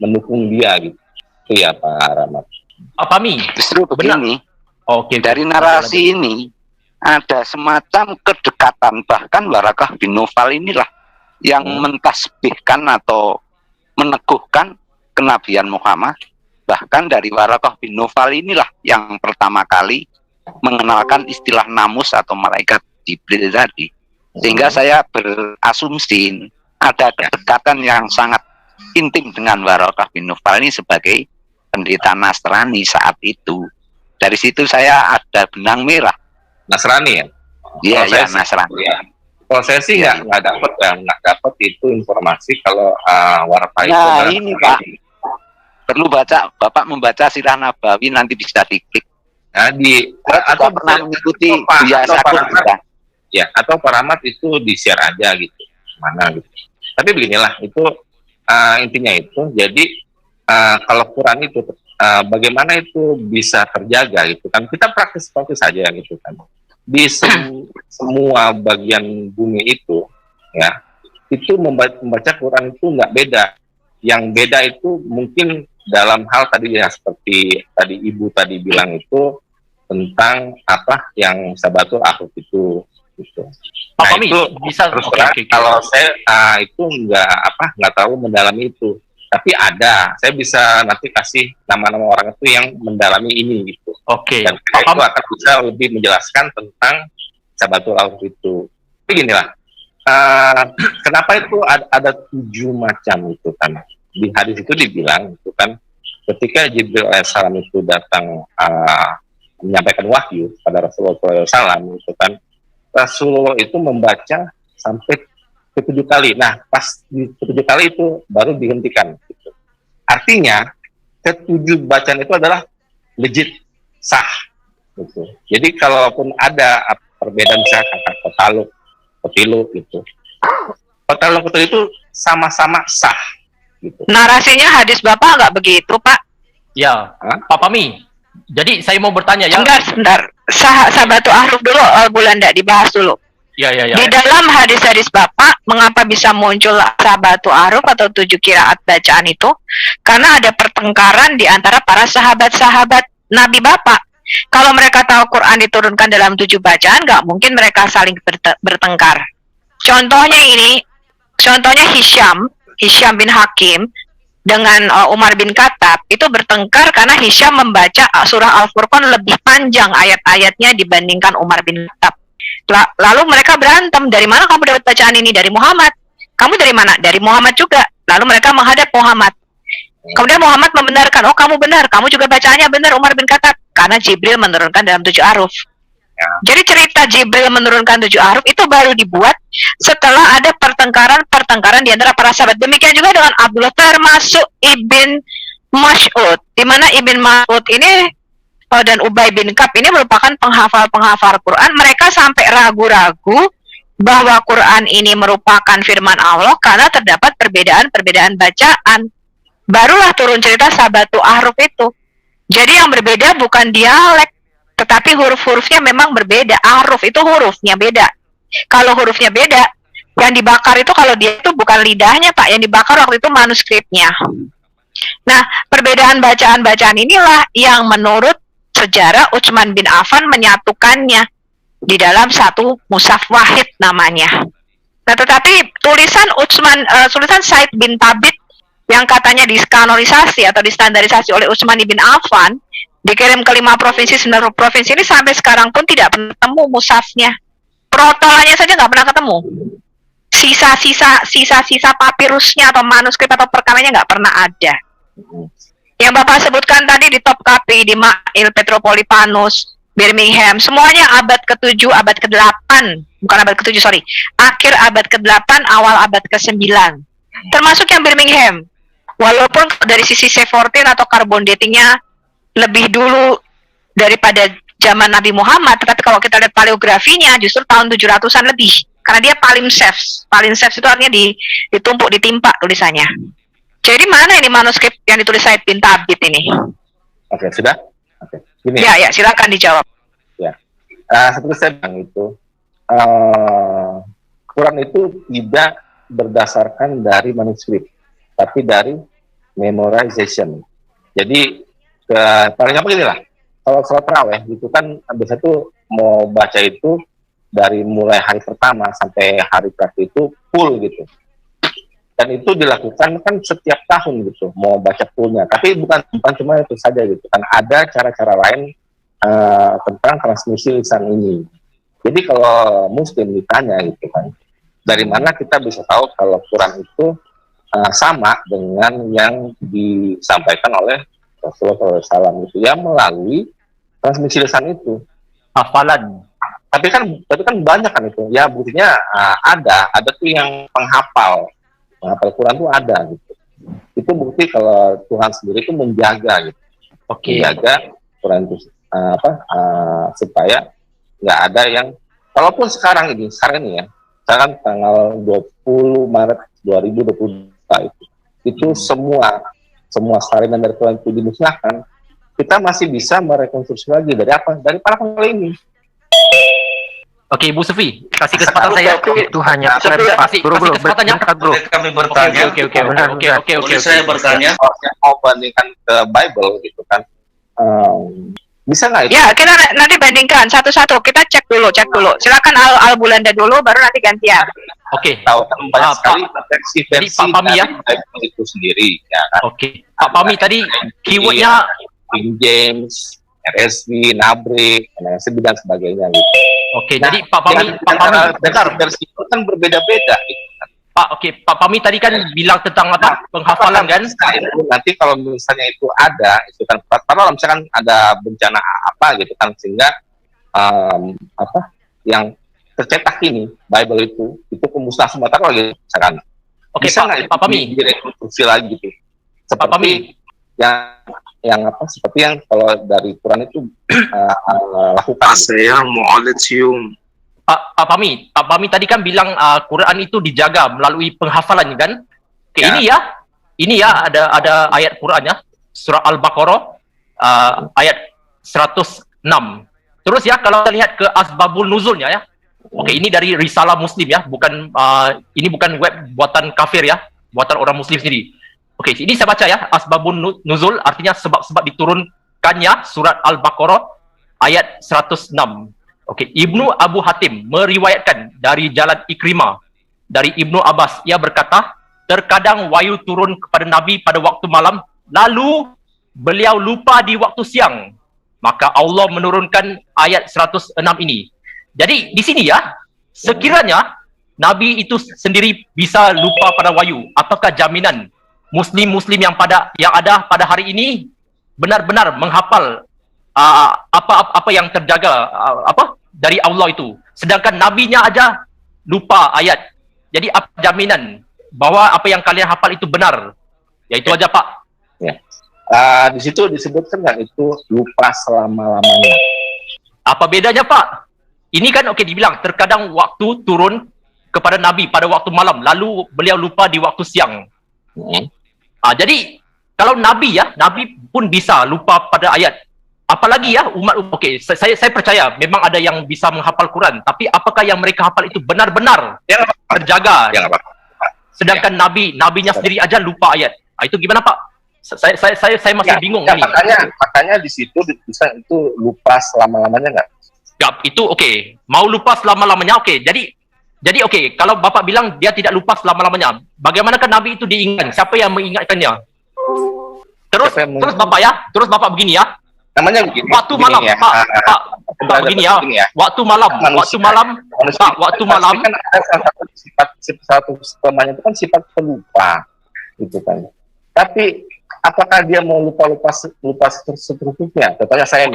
mendukung dia gitu. Itu ya Pak Rahmat. Apa Mi? Justru begini. Oke. Dari narasi ini ada semacam kedekatan, bahkan Warakah bin Naufal inilah yang mentasbihkan atau meneguhkan kenabian Muhammad. Bahkan dari Warakah bin Naufal inilah yang pertama kali mengenalkan istilah namus atau malaikat Jibril tadi. Sehingga saya berasumsi ada kedekatan yang sangat intim dengan Warakah bin Naufal ini sebagai pendeta Nasrani saat itu. Dari situ saya ada benang merah. Nasrani ya? Iya, ya, Nasrani. Ya. Kalau saya sih nggak dapat itu informasi kalau Warakah itu. Nah ini Pak, perlu Bapak membaca Sirah Nabawi, nanti bisa diklik. Nah, atau pernah mengikuti biasa ya, atau Pak Rahmat itu di share aja gitu, mana gitu. Tapi beginilah, itu intinya itu. Jadi kalau Quran itu bagaimana itu bisa terjaga gitu kan? Kita praktis saja gitu kan. Di semua bagian bumi itu, ya, itu membaca Quran itu nggak beda. Yang beda itu mungkin dalam hal tadi ya, seperti tadi Ibu tadi bilang itu tentang apa yang Sabatul Akhir itu gitu. Nah, itu bisa terus kalau saya itu nggak tahu mendalami itu, tapi ada, saya bisa nanti kasih nama-nama orang itu yang mendalami ini gitu. Dan itu akan bisa lebih menjelaskan tentang Sabatul Akhir itu. Tapi gini lah, kenapa itu ada 7 macam itu kan? Di hadis itu dibilang itu kan, ketika Jibril alaihissalam itu datang menyampaikan wahyu pada Rasulullah SAW itu kan, Rasulullah itu membaca sampai ke-7 kali. Nah, pas di ke-7 kali itu baru dihentikan. Gitu. Artinya, ke-7 bacaan itu adalah legit, sah. Gitu. Jadi, kalaupun ada perbedaan misalkan kotaluk, kotilu, gitu. Kotaluk, kotilu itu sama-sama sah. Gitu. Narasinya hadis Bapak nggak begitu, Pak? Ya, Pak Pami. Jadi saya mau bertanya ya. Sebentar. Sahabatul Ahruf dulu, Bulanda dibahas dulu. Ya. Di dalam hadis-hadis Bapak, mengapa bisa muncul Sahabatul Ahruf atau 7 qiraat bacaan itu? Karena ada pertengkaran di antara para sahabat-sahabat Nabi Bapak. Kalau mereka tahu Quran diturunkan dalam 7 bacaan, nggak mungkin mereka saling bertengkar. Contohnya Hisham bin Hakim dengan Umar bin Khattab itu bertengkar karena Hisham membaca surah Al-Furqan lebih panjang ayat-ayatnya dibandingkan Umar bin Khattab. Lalu mereka berantem, dari mana kamu dapat bacaan ini? Dari Muhammad. Kamu dari mana? Dari Muhammad juga. Lalu mereka menghadap Muhammad. Kemudian Muhammad membenarkan, oh kamu benar, kamu juga bacaannya benar Umar bin Khattab, karena Jibril menurunkan dalam 7 aruf. Jadi cerita Jibril menurunkan 7 aruf itu baru dibuat setelah ada pertengkaran di antara para sahabat. Demikian juga dengan Abdullah, termasuk Ibn Mas'ud, di mana Ibn Mas'ud ini dan Ubay bin Ka'ab ini merupakan penghafal Quran. Mereka sampai ragu-ragu bahwa Quran ini merupakan firman Allah karena terdapat perbedaan bacaan. Barulah turun cerita Sabatul Ahruf itu. Jadi yang berbeda bukan dialek, tetapi huruf-hurufnya memang berbeda. Ahruf itu hurufnya beda. Kalau hurufnya beda, yang dibakar itu kalau dia itu bukan lidahnya, Pak. Yang dibakar waktu itu manuskripnya. Nah, perbedaan bacaan-bacaan inilah yang menurut sejarah Utsman bin Affan menyatukannya di dalam satu mushaf wahid namanya. Nah, tetapi tulisan Said bin Thabit yang katanya diskanonisasi atau distandarisasi oleh Utsman bin Affan, dikirim ke 5 provinsi, 9 provinsi ini sampai sekarang pun tidak pernah ketemu mushafnya. Protolannya saja nggak pernah ketemu. Sisa-sisa papirusnya atau manuskrip atau perkamannya nggak pernah ada. Yang Bapak sebutkan tadi di Topkapi, di Ma'il, Petropolitanus, Birmingham, semuanya abad ke-7, abad ke-8, bukan abad ke-7, sorry, akhir abad ke-8, awal abad ke-9. Termasuk yang Birmingham. Walaupun dari sisi C14 atau carbon datingnya lebih dulu daripada zaman Nabi Muhammad, tetapi kalau kita lihat paleografinya justru tahun 700-an lebih. Karena dia palimpsest. Palimpsest itu artinya ditumpuk, ditimpa tulisannya. Jadi mana ini manuskrip yang ditulis Said bin Thabit ini? Oke, sudah? Oke. Gini. Ya, silakan dijawab. Ya. Seperti saya bilang itu, Quran itu tidak berdasarkan dari manuskrip, tapi dari memorization. Jadi paling gampang gini lah, kalau sholat tarawih itu kan biasa tuh mau baca itu dari mulai hari pertama sampai hari terakhir itu full gitu, dan itu dilakukan kan setiap tahun gitu, mau baca fullnya. Tapi bukan cuma itu saja gitu kan, ada cara-cara lain tentang transmisi lisan ini. Jadi kalau Muslim ditanya gitu kan, dari mana kita bisa tahu kalau Quran itu sama dengan yang disampaikan oleh Rasulullah SAW itu, ya melalui transmisi lisan itu, hafalan. Tapi kan banyak kan itu, ya buktinya ada tuh yang penghafal Quran tuh ada gitu. Itu bukti kalau Tuhan sendiri itu menjaga gitu, menjaga Quran itu supaya nggak ada yang, walaupun sekarang ini ya, sekarang tanggal 20 Maret 2022 itu semua salinan dari Quran itu dimusnahkan, kita masih bisa merekonstruksi lagi dari apa? Dari para pengguna ini. Oke, Bu Sufi, kasih kesempatan saya. Itu hanya kasih kesempatannya. Boleh kami bertanya? Oke. Saya bertanya. Mau bandingkan ke Bible gitu kan? Bisa nggak itu? Ya, kita nanti bandingkan satu-satu. Kita cek dulu. Silakan Al Bulanda dulu, baru nanti gantian. Oke. Tahu kan banyak sekali versi Pak Pami ya. Bible itu sendiri, ya kan? Oke. Pak Pami tadi keywordnya King James, RSV, Nabre, dan sebagainya gitu. Oke, jadi Pak Pami, bentar, versi itu kan berbeda-beda gitu. Pak Pami tadi kan bilang tentang apa? Penghafalan kan? Nanti kalau misalnya itu ada, itu kan kalau misalkan ada bencana apa gitu kan, sehingga yang tercetak ini Bible itu pemusnah Sumatera lagi misalkan. Oke, bisa Pak Pami direkonstruksi lagi gitu. Pak Pami seperti yang kalau dari Quran itu lakukan. Assalamualaikum. Pak Pami tadi kan bilang Quran itu dijaga melalui penghafalan kan? Oke, ya. Ini ya ada ayat Qurannya, surah Al-Baqarah ayat 106. Terus ya kalau kita lihat ke asbabul nuzulnya ya. Oke, ini dari Risalah Muslim ya, bukan ini bukan web buatan kafir ya, buatan orang muslim sendiri. Oke, ini saya baca ya, asbabun nuzul artinya sebab-sebab diturunkannya surat Al-Baqarah ayat 106. Oke, Ibnu Abu Hatim meriwayatkan dari jalan Ikrimah dari Ibnu Abbas, ia berkata, terkadang wahyu turun kepada Nabi pada waktu malam, lalu beliau lupa di waktu siang. Maka Allah menurunkan ayat 106 ini. Jadi di sini ya, sekiranya Nabi itu sendiri bisa lupa pada wahyu, apakah jaminan Muslim yang ada pada hari ini benar-benar menghafal apa yang terjaga dari Allah itu, sedangkan nabinya aja lupa ayat. Jadi apa jaminan bahwa apa yang kalian hafal itu benar? Ya itu aja, Pak. Ya. Di situ disebutkan nggak itu lupa selama-lamanya? Apa bedanya, Pak? Ini kan dibilang terkadang waktu turun kepada Nabi pada waktu malam, lalu beliau lupa di waktu siang. Jadi kalau Nabi pun bisa lupa pada ayat. Apalagi ya umat. Saya percaya memang ada yang bisa menghafal Quran, tapi apakah yang mereka hafal itu benar-benar terjaga? Sedangkan nabinya sendiri aja lupa ayat. Itu gimana, Pak? Saya masih bingung ini. Makanya di situ bisa itu lupa selama-lamanya nggak? Ya, itu mau lupa selama-lamanya. Jadi kalau Bapak bilang dia tidak lupa selama-lamanya, bagaimanakah Nabi itu diingat? Siapa yang mengingatkannya? Terus Bapak begini ya. Namanya begini. Waktu malam, ya. Pak begini ya. Waktu malam. Kan ada satu kelemahan itu kan sifat pelupa, gitu kan. Tapi apakah dia mau lupa seterusnya? Contohnya saya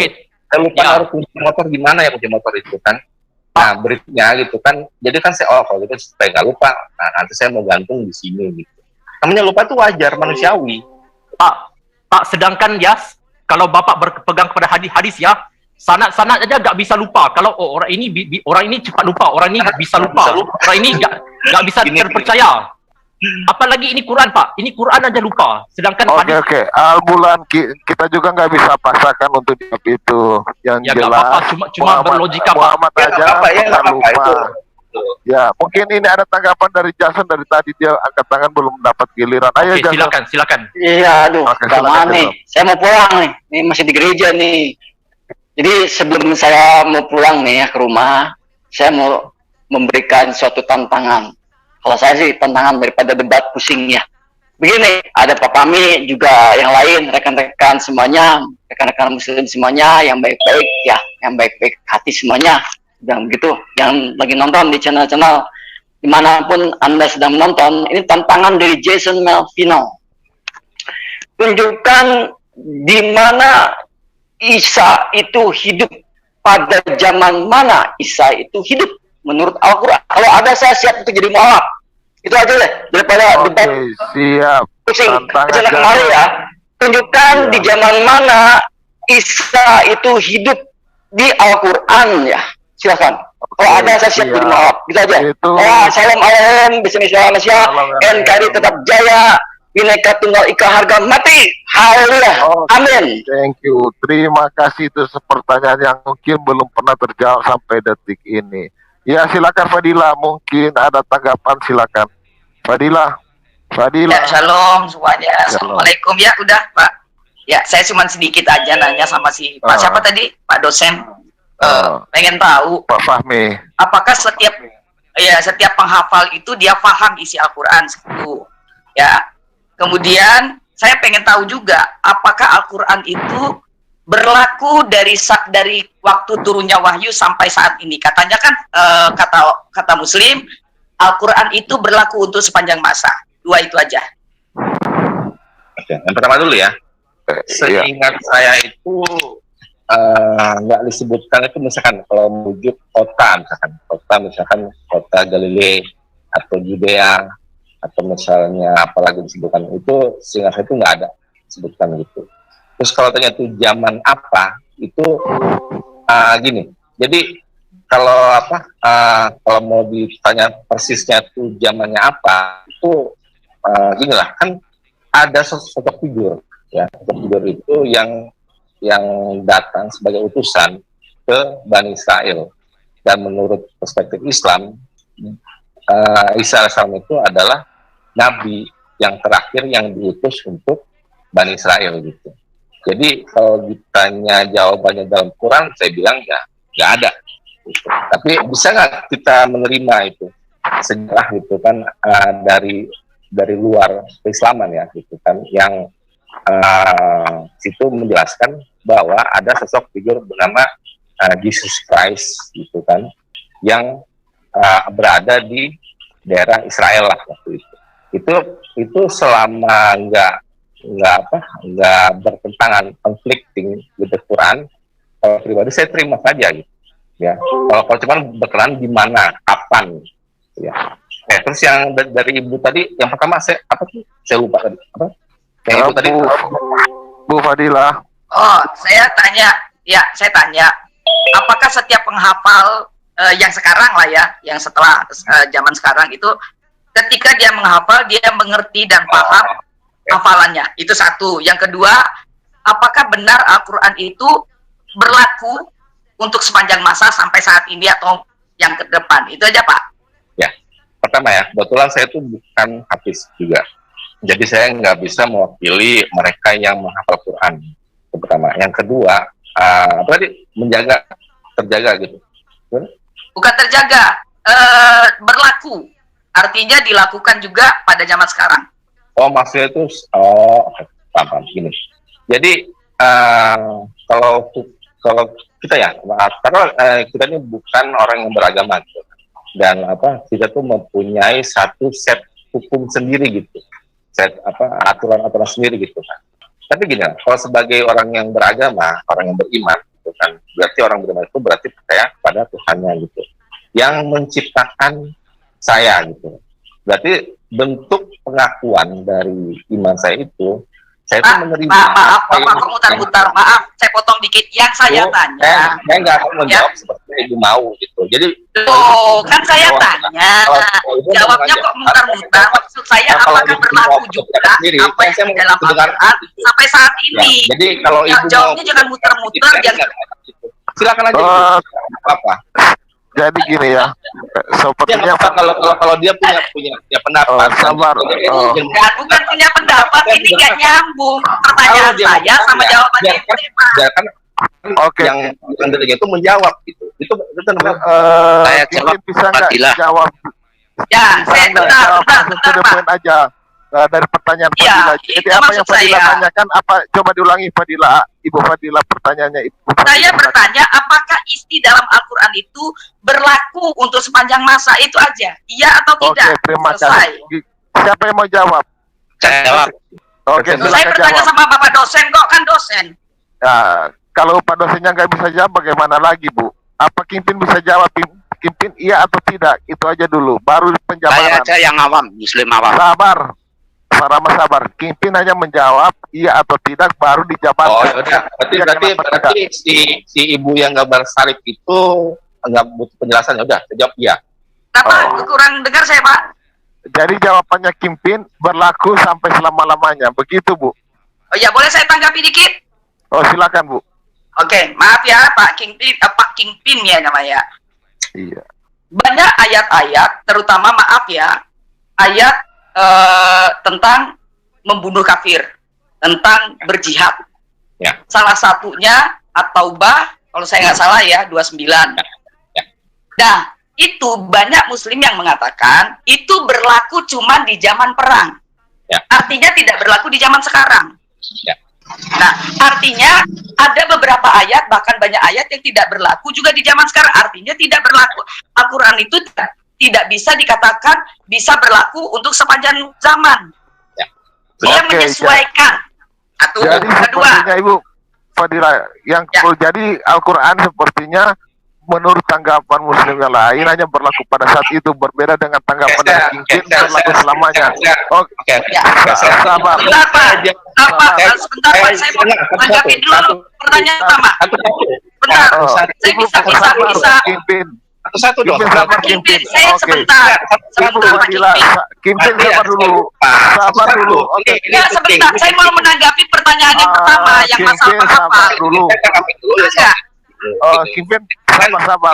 lupa naruh kunci motor, gimana ya kunci motor itu kan? Nah, berikutnya gitu kan, jadi kan saya kalau gitu supaya nggak lupa, nah nanti saya mau gantung di sini gitu. Namanya lupa itu wajar, manusiawi. Pak, sedangkan ya kalau Bapak berpegang kepada hadis ya, sanad aja nggak bisa lupa. Kalau orang ini cepat lupa, orang ini bisa lupa, orang ini nggak bisa terpercaya. Apalagi ini Quran, Pak. Ini Quran aja lupa. Sedangkan hadis. Al-Bulan kita juga nggak bisa paksakan untuk itu. Yang ya, jelas cuma berlogika, Pak. Muhammad aja lupa. Ya, mungkin ini ada tanggapan dari Jason dari tadi, dia angkat tangan belum dapat giliran. Ayo Jason. Silakan. Iya, aduh, lama nih. Saya mau pulang nih. Ini masih di gereja nih. Jadi sebelum saya mau pulang nih ya ke rumah, saya mau memberikan suatu tantangan. Kalau saya sih tantangan daripada debat pusing ya. Begini, ada Pak Pami juga yang lain, rekan-rekan semuanya, rekan-rekan muslim semuanya yang baik-baik ya, yang baik-baik hati semuanya. Dan begitu, yang lagi nonton di channel-channel dimanapun Anda sedang menonton, ini tantangan dari Jason Melvino. Tunjukkan di mana Isa itu hidup, pada zaman mana Isa itu hidup menurut Al-Quran. Kalau ada, saya siap untuk jadi mualaf. Itu aja deh, daripada debat siap pusing. Aja kemarin ya, tunjukkan di zaman mana Isa itu hidup di Al-Quran ya. Silakan. Oh ada, saya siap jadi maaf. Gitu aja. Salam alaikum, bismillahirrahmanirrahim. NKRI tetap jaya. Bineka Tunggal Ika harga mati. Haleluya. Amin. Thank you. Terima kasih, itu pertanyaan yang mungkin belum pernah terjawab sampai detik ini. Ya silakan Fadila, mungkin ada tanggapan, silakan. Fadila. Ya, shalom semuanya. Assalamualaikum ya, udah Pak. Ya, saya cuma sedikit aja nanya sama si Pak siapa tadi? Pak dosen. Pengen tahu Pak Fahmi. Apakah setiap penghafal itu dia paham isi Al-Qur'an satu. Ya. Kemudian saya pengen tahu juga apakah Al-Qur'an itu berlaku dari waktu turunnya wahyu sampai saat ini. Katanya kan kata Muslim Al-Qur'an itu berlaku untuk sepanjang masa. Dua itu aja. Oke, yang pertama dulu ya. Seingat saya itu nggak disebutkan itu misalkan kalau menuju kota misalkan kota Galilea atau Judea atau misalnya apalagi disebutkan itu, seingat saya itu nggak ada disebutkan gitu. Terus kalau tanya itu zaman apa itu gini. Jadi kalau kalau mau ditanya persisnya itu zamannya apa itu gini lah, kan ada sosok figur ya, sosok figur itu yang datang sebagai utusan ke Bani Israel, dan menurut perspektif Islam Isa alaihissalam itu adalah nabi yang terakhir yang diutus untuk Bani Israel gitu. Jadi kalau ditanya jawabannya dalam Quran, saya bilang ya nggak ada gitu. Tapi bisa nggak kita menerima itu sejarah gitu kan dari luar keislaman ya gitu kan, yang situ menjelaskan bahwa ada sosok figur bernama Jesus Christ gitu kan, yang berada di daerah Israel lah waktu itu. Itu selama nggak bertentangan, conflicting with the Quran, kalau pribadi saya terima saja gitu ya. Kalau cuman berkenan di mana, kapan ya. Terus yang dari ibu tadi, yang pertama saya lupa tadi apa? Yang ibu tadi Bu Fadila. Oh, saya tanya, apakah setiap penghafal yang sekarang lah ya, yang setelah zaman sekarang itu, ketika dia menghafal, dia mengerti dan paham hafalannya. Itu satu. Yang kedua, apakah benar Al-Quran itu berlaku untuk sepanjang masa sampai saat ini atau yang ke depan? Itu aja, Pak. Ya, pertama ya, kebetulan saya itu bukan hafiz juga. Jadi saya nggak bisa mewakili mereka yang menghafal Quran. Itu pertama. Yang kedua, terjaga gitu. Bukan terjaga, berlaku. Artinya dilakukan juga pada zaman sekarang. Oh, maksudnya itu, paham gini. Jadi kalau kita ya, karena kita ini bukan orang yang beragama gitu. Dan kita tuh mempunyai satu set hukum sendiri gitu, set aturan-aturan sendiri gitu kan. Tapi gini, kalau sebagai orang yang beragama, orang yang beriman gitu kan, berarti orang beriman itu berarti percaya kepada Tuhannya gitu, yang menciptakan saya gitu. Berarti bentuk pengakuan dari iman saya itu, saya itu menerima. Maaf, Bapak mutar-mutar, maaf, saya potong dikit. Yang saya tanya, saya nggak akan menjawab seperti ibu mau gitu. Jadi, kan saya tanya, jawabnya kok mutar-mutar. Maksud saya, apakah berlaku juga apa yang di dalam Al-Quran sampai saat ini? Jadi kalau ibu jawabnya jangan muter-muter, silakan aja. Apa? Jadi gini ya, sepertinya kalau dia punya pendapat, sabar. Bukan punya pendapat, ini nggak nyambung pertanyaan saya sama jawabannya. Oke. Yang dari itu menjawab gitu. Itu namanya. Saya jawab. Bisa nggak jawab? Ya, saya bentar aja. Dari pertanyaan Fadila. Jadi apa yang Fadila tanyakan, coba diulangi Fadila, Ibu Fadila, pertanyaannya Ibu Fadila. Saya bertanya, apakah isi dalam Al-Quran itu berlaku untuk sepanjang masa? Itu aja, iya atau tidak? Oke, terima kasih. Siapa yang mau jawab? Saya jawab. Oke, saya bertanya sama Bapak dosen kok, kan dosen. Nah, kalau Pak dosennya nggak bisa jawab, bagaimana lagi Bu? Apa Kimpin bisa jawab? Kimpin iya atau tidak? Itu aja dulu, baru penjabaran. Saya aja yang awam, Muslim awam. Sabar. Kimpin hanya menjawab iya atau tidak, baru dijabarkan. Oh, berarti si ibu yang gambar salib itu nggak butuh penjelasan, ya udah saya jawab iya. Apa kurang dengar saya, Pak? Jadi jawabannya Kimpin berlaku sampai selama-lamanya, begitu Bu? Oh ya, boleh saya tanggapi dikit? Oh silakan Bu. Oke, maaf ya Pak Kingpin, Pak Kingpin ya namanya. Iya. Banyak ayat-ayat, terutama maaf ya, ayat tentang membunuh kafir, tentang berjihad. Ya. Salah satunya At-Taubah, kalau saya nggak salah ya, 29. Nah, itu banyak muslim yang mengatakan itu berlaku cuma di zaman perang. Ya. Artinya tidak berlaku di zaman sekarang. Ya. Nah, artinya ada beberapa ayat, bahkan banyak ayat yang tidak berlaku juga di zaman sekarang. Artinya tidak berlaku. Al-Quran itu tidak bisa dikatakan bisa berlaku untuk sepanjang zaman. Ya. Dia menyesuaikan. Satu, jadi kedua. sepertinya Ibu Fadila, yang jadi Al-Quran sepertinya menurut tanggapan muslim yang lain hanya berlaku pada saat itu, berbeda dengan tanggapan dari Kimpin berlaku selamanya. Oke. Sabar. Sebentar Pak, sebentar Pak, saya mau menanggapi dulu pertanyaan pertama. Bentar, saya bisa. Kimpin. Satu dong. Kimpin, saya sebentar Pak Kimpin sabar dulu. Sabar dulu. Oke. Ya sebentar, saya mau menanggapi pertanyaan yang pertama, yang masalah penghafal. Dulu. Enggak. Oh, Kimpin, sabar.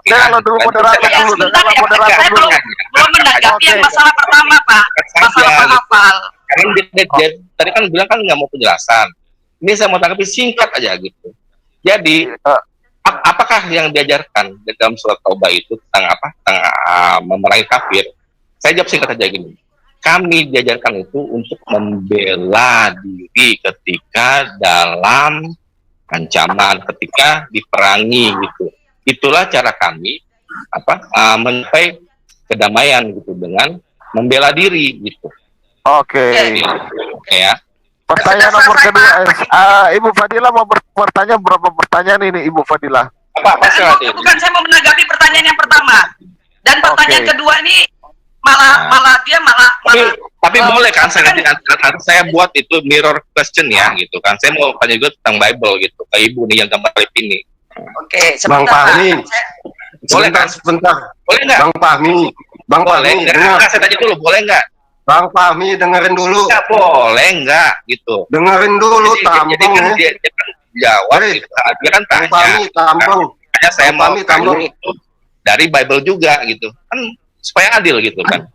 Kalau dulu moderator dulu, Saya belum menanggapi yang masalah pertama, Pak. Masalah penghafal. Karena tadi kan bilang kan nggak mau penjelasan. Ini saya mau tanggapi singkat aja gitu. Jadi apakah yang diajarkan di dalam surat Taubah itu tentang apa? Tentang memerangi kafir? Saya jawab singkat aja gini. Kami diajarkan itu untuk membela diri ketika dalam ancaman, ketika diperangi gitu. Itulah cara kami mencapai kedamaian gitu dengan membela diri gitu. Oke. Ya. Pertanyaan nomor kedua, Ibu Fadila mau bertanya berapa pertanyaan ini Ibu Fadila? Bukan, saya mau menanggapi pertanyaan yang pertama. Dan pertanyaan kedua ini malah tapi boleh kan saya buat itu mirror question ya gitu kan. Saya mau tanya juga tentang Bible gitu ke Ibu nih yang gambar lip ini. Oke, Bang Fahmi. Boleh kan? Sebentar. Boleh nggak? Bang Fahmi, dengar. Saya tanya dulu, boleh nggak? Bang Fahmi, dengerin dulu. Nggak boleh nggak gitu. Dengerin dulu, tampung kan dia kan jawab gitu. Dia kan tanya. Fahmi, tampung. Makanya saya mau tanya itu dari Bible juga gitu. Kan supaya adil gitu kan.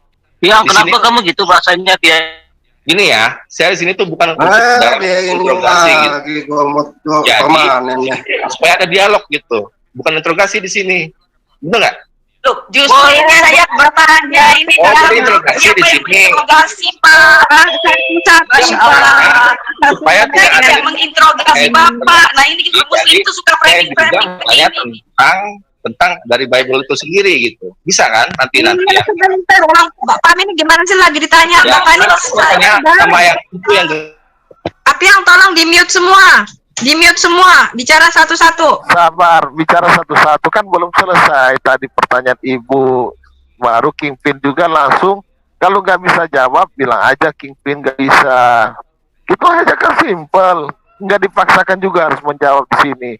Piang, kenapa kamu gitu bahasanya, Piang? Gini ya, saya di sini tuh bukan untuk interogasi gitu. Jadi, supaya ada dialog gitu, bukan interogasi di sini, benar nggak? Loh, justru ini saya bertanya ini interogasi di sini. Interogasi Pak, supaya tidak menginterogasi Bapak. Nah ini muslim itu suka framing begini. Tentang dari Bible itu sendiri gitu, bisa kan nanti ya. Sebentar, Bapak ini gimana sih lagi ditanya? Ya, Bapak ini sama yang itu yang. Tapi yang tolong di mute semua, bicara satu-satu. Sabar, bicara satu-satu kan belum selesai tadi pertanyaan Ibu. Baru Kimpin juga langsung kalau nggak bisa jawab bilang aja Kimpin nggak bisa. Gitu aja kan simple, nggak dipaksakan juga harus menjawab di sini.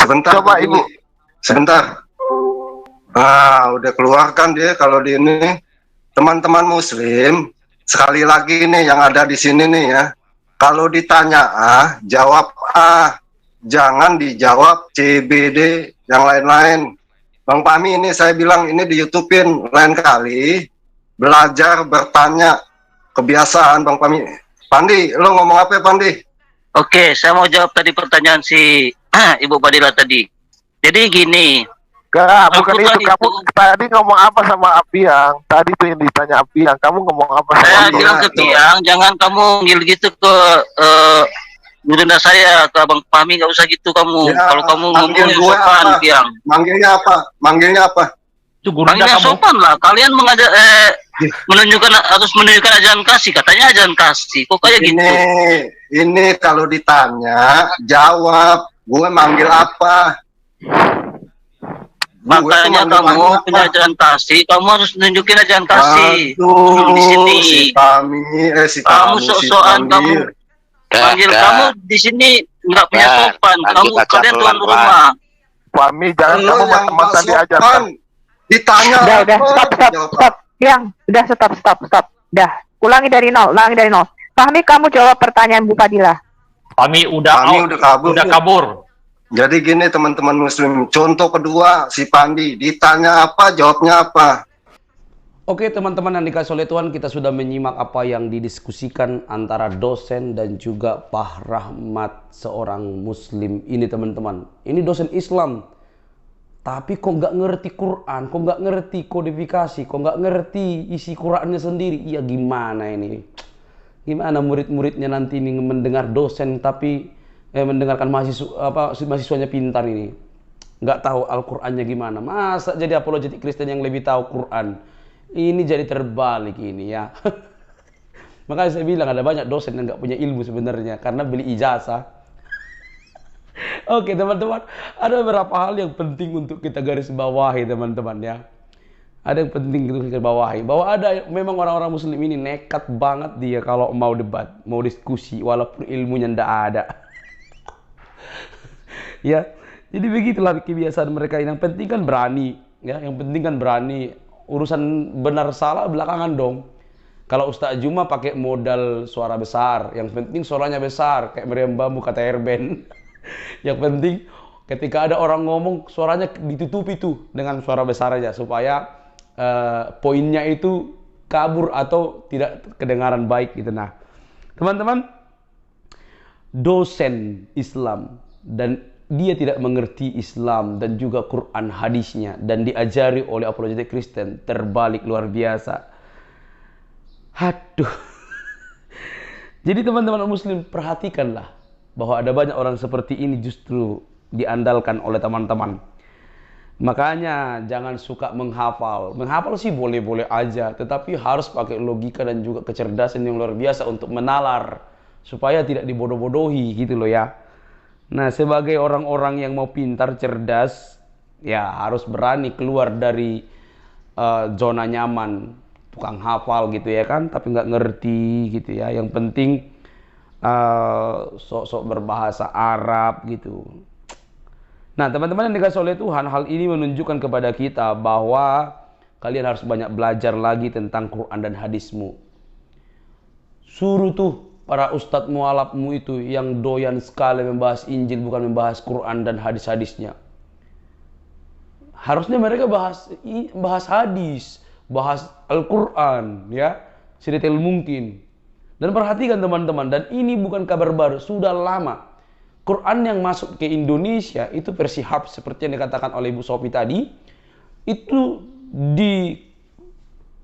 Sebentar, coba Ibu. Sebentar. Udah keluarkan dia kalau di ini. Teman-teman muslim, sekali lagi nih yang ada di sini nih ya. Kalau ditanya A, jawab A. Jangan dijawab C, B, D, yang lain-lain. Bang Fahmi ini saya bilang ini di YouTube-in lain kali. Belajar bertanya. Kebiasaan Bang Fahmi. Pandi, lo ngomong apa ya Pandi? Oke, saya mau jawab tadi pertanyaan si Ibu Fadila tadi. Jadi gini. Enggak, bukan itu. Kamu tadi ngomong apa sama Apiang? Tadi tuh yang ditanya Apiang. Kamu ngomong apa sama Saya bilang ke Piang, jangan kamu ngil gitu ke Bunda saya, ke Bang Fahmi, nggak usah gitu kamu. Ya, kalau kamu ngomong sopan, Piang. Manggilnya apa? Manggilnya apa? Manggilnya sopan lah. Kalian mengajak harus menunjukkan ajaran kasih. Katanya ajaran kasih. Kok kayak gitu? Ini kalau ditanya, jawab. Gue manggil apa? Makanya kamu punya ajaran kasih, kamu harus nunjukin ajaran kasih. Aduh, di sini. Kamu sok-sokan kamu. Panggil kamu di sini nggak punya sopan. Kalian tuan rumah. Fahmi, jangan Lu kamu yang mentang-mentang nggak diajarkan. sopan. Ditanya Udah, apa, stop. jawab apa. Yang, udah stop. Dah, ulangi dari nol. Fahmi, kamu jawab pertanyaan Bu Fadila. Fahmi udah kabur. Jadi gini teman-teman muslim, contoh kedua si Pandi ditanya apa, jawabnya apa. Oke teman-teman yang dikasih oleh Tuhan, kita sudah menyimak apa yang didiskusikan antara dosen dan juga Pak Rahmat, seorang muslim ini teman-teman. Ini dosen Islam, tapi kok nggak ngerti Quran, kok nggak ngerti kodifikasi, kok nggak ngerti isi Qurannya sendiri. Iya gimana ini? Gimana murid-muridnya nanti ini mendengar dosen tapi mendengarkan mahasiswanya pintar ini nggak tahu Al-Qur'annya gimana. Masa jadi apologetik Kristen yang lebih tahu Quran? Ini jadi terbalik ini ya. Makanya saya bilang ada banyak dosen yang nggak punya ilmu sebenarnya karena beli ijazah. Oke teman-teman, ada beberapa hal yang penting untuk kita garis bawahi teman-teman ya. Ada yang penting untuk kita bawahi, bahwa ada memang orang-orang muslim ini nekat banget dia kalau mau debat, mau diskusi walaupun ilmunya ndak ada. Ya, jadi begitulah kebiasaan mereka. Yang penting kan berani, ya. Yang penting kan berani. Urusan benar salah belakangan dong. Kalau Ustaz Juma pakai modal suara besar, yang penting suaranya besar kayak meriam bambu kata Erben. Yang penting ketika ada orang ngomong suaranya ditutupi tuh dengan suara besar aja supaya poinnya itu kabur atau tidak kedengaran baik gitu. Nah, teman-teman, dosen Islam dan dia tidak mengerti Islam dan juga Quran hadisnya dan diajari oleh apologetik Kristen, terbalik luar biasa. Aduh. Jadi teman-teman muslim, perhatikanlah bahwa ada banyak orang seperti ini justru diandalkan oleh teman-teman. Makanya jangan suka menghafal. Menghafal sih boleh-boleh aja, tetapi harus pakai logika dan juga kecerdasan yang luar biasa untuk menalar supaya tidak dibodoh-bodohi gitu loh ya. Nah, sebagai orang-orang yang mau pintar, cerdas, ya harus berani keluar dari zona nyaman, tukang hafal gitu ya kan, tapi nggak ngerti gitu ya. Yang penting sok-sok berbahasa Arab gitu. Nah, teman-teman yang dikasih oleh Tuhan, hal ini menunjukkan kepada kita bahwa kalian harus banyak belajar lagi tentang Quran dan hadismu. Suruh tuh para ustadz mualafmu itu yang doyan sekali membahas Injil bukan membahas Quran dan hadis-hadisnya. Harusnya mereka bahas hadis, bahas Al-Quran ya, sedetail mungkin. Dan perhatikan teman-teman, dan ini bukan kabar baru, sudah lama. Quran yang masuk ke Indonesia itu versi Hafs seperti yang dikatakan oleh Ibu Sofi tadi, itu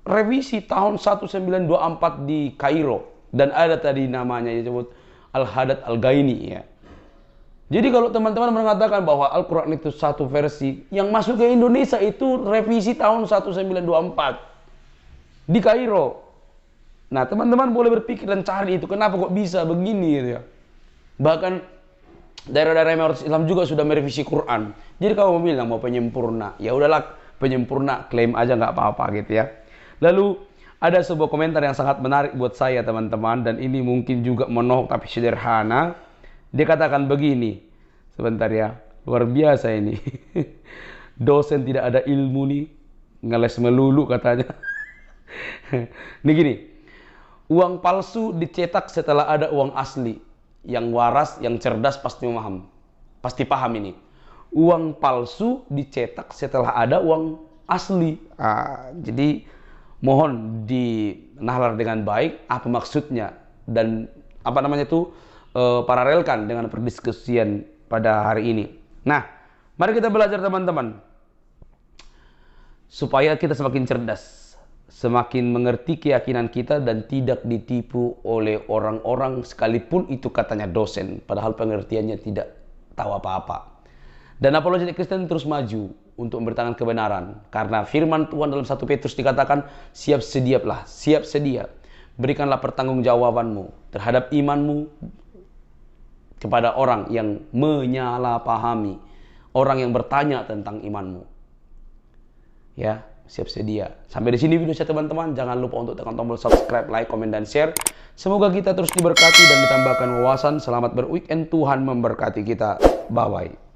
direvisi tahun 1924 di Kairo. Dan ada tadi namanya disebut Al-Hadad Al-Ghaini ya. Jadi kalau teman-teman mengatakan bahwa Al-Quran itu satu versi, yang masuk ke Indonesia itu revisi tahun 1924 di Kairo. Nah, teman-teman boleh berpikir dan cari itu kenapa kok bisa begini gitu ya. Bahkan daerah-daerah minoritas Islam juga sudah merevisi Quran. Jadi kalau mau bilang mau penyempurna, ya udahlah penyempurna, klaim aja nggak apa-apa gitu ya. Lalu ada sebuah komentar yang sangat menarik buat saya teman-teman, dan ini mungkin juga menohok tapi sederhana. Dia katakan begini, sebentar ya, luar biasa ini. Dosen tidak ada ilmu nih, ngeles melulu katanya. Ini gini, uang palsu dicetak setelah ada uang asli. Yang waras, yang cerdas pasti paham ini. Uang palsu dicetak setelah ada uang asli. Jadi mohon dinalar dengan baik apa maksudnya dan apa namanya itu paralelkan dengan perdiskusian pada hari ini. Nah, mari kita belajar teman-teman supaya kita semakin cerdas, semakin mengerti keyakinan kita dan tidak ditipu oleh orang-orang sekalipun itu katanya dosen, padahal pengertiannya tidak tahu apa-apa. Dan apologetik Kristen terus maju untuk memberitakan kebenaran. Karena firman Tuhan dalam 1 Petrus dikatakan, siap sedia. Berikanlah pertanggungjawabanmu terhadap imanmu kepada orang yang menyalahpahami, orang yang bertanya tentang imanmu. Ya, siap sedia. Sampai di sini video saya teman-teman. Jangan lupa untuk tekan tombol subscribe, like, komen, dan share. Semoga kita terus diberkati dan ditambahkan wawasan. Selamat berweekend. Tuhan memberkati kita. Bye-bye.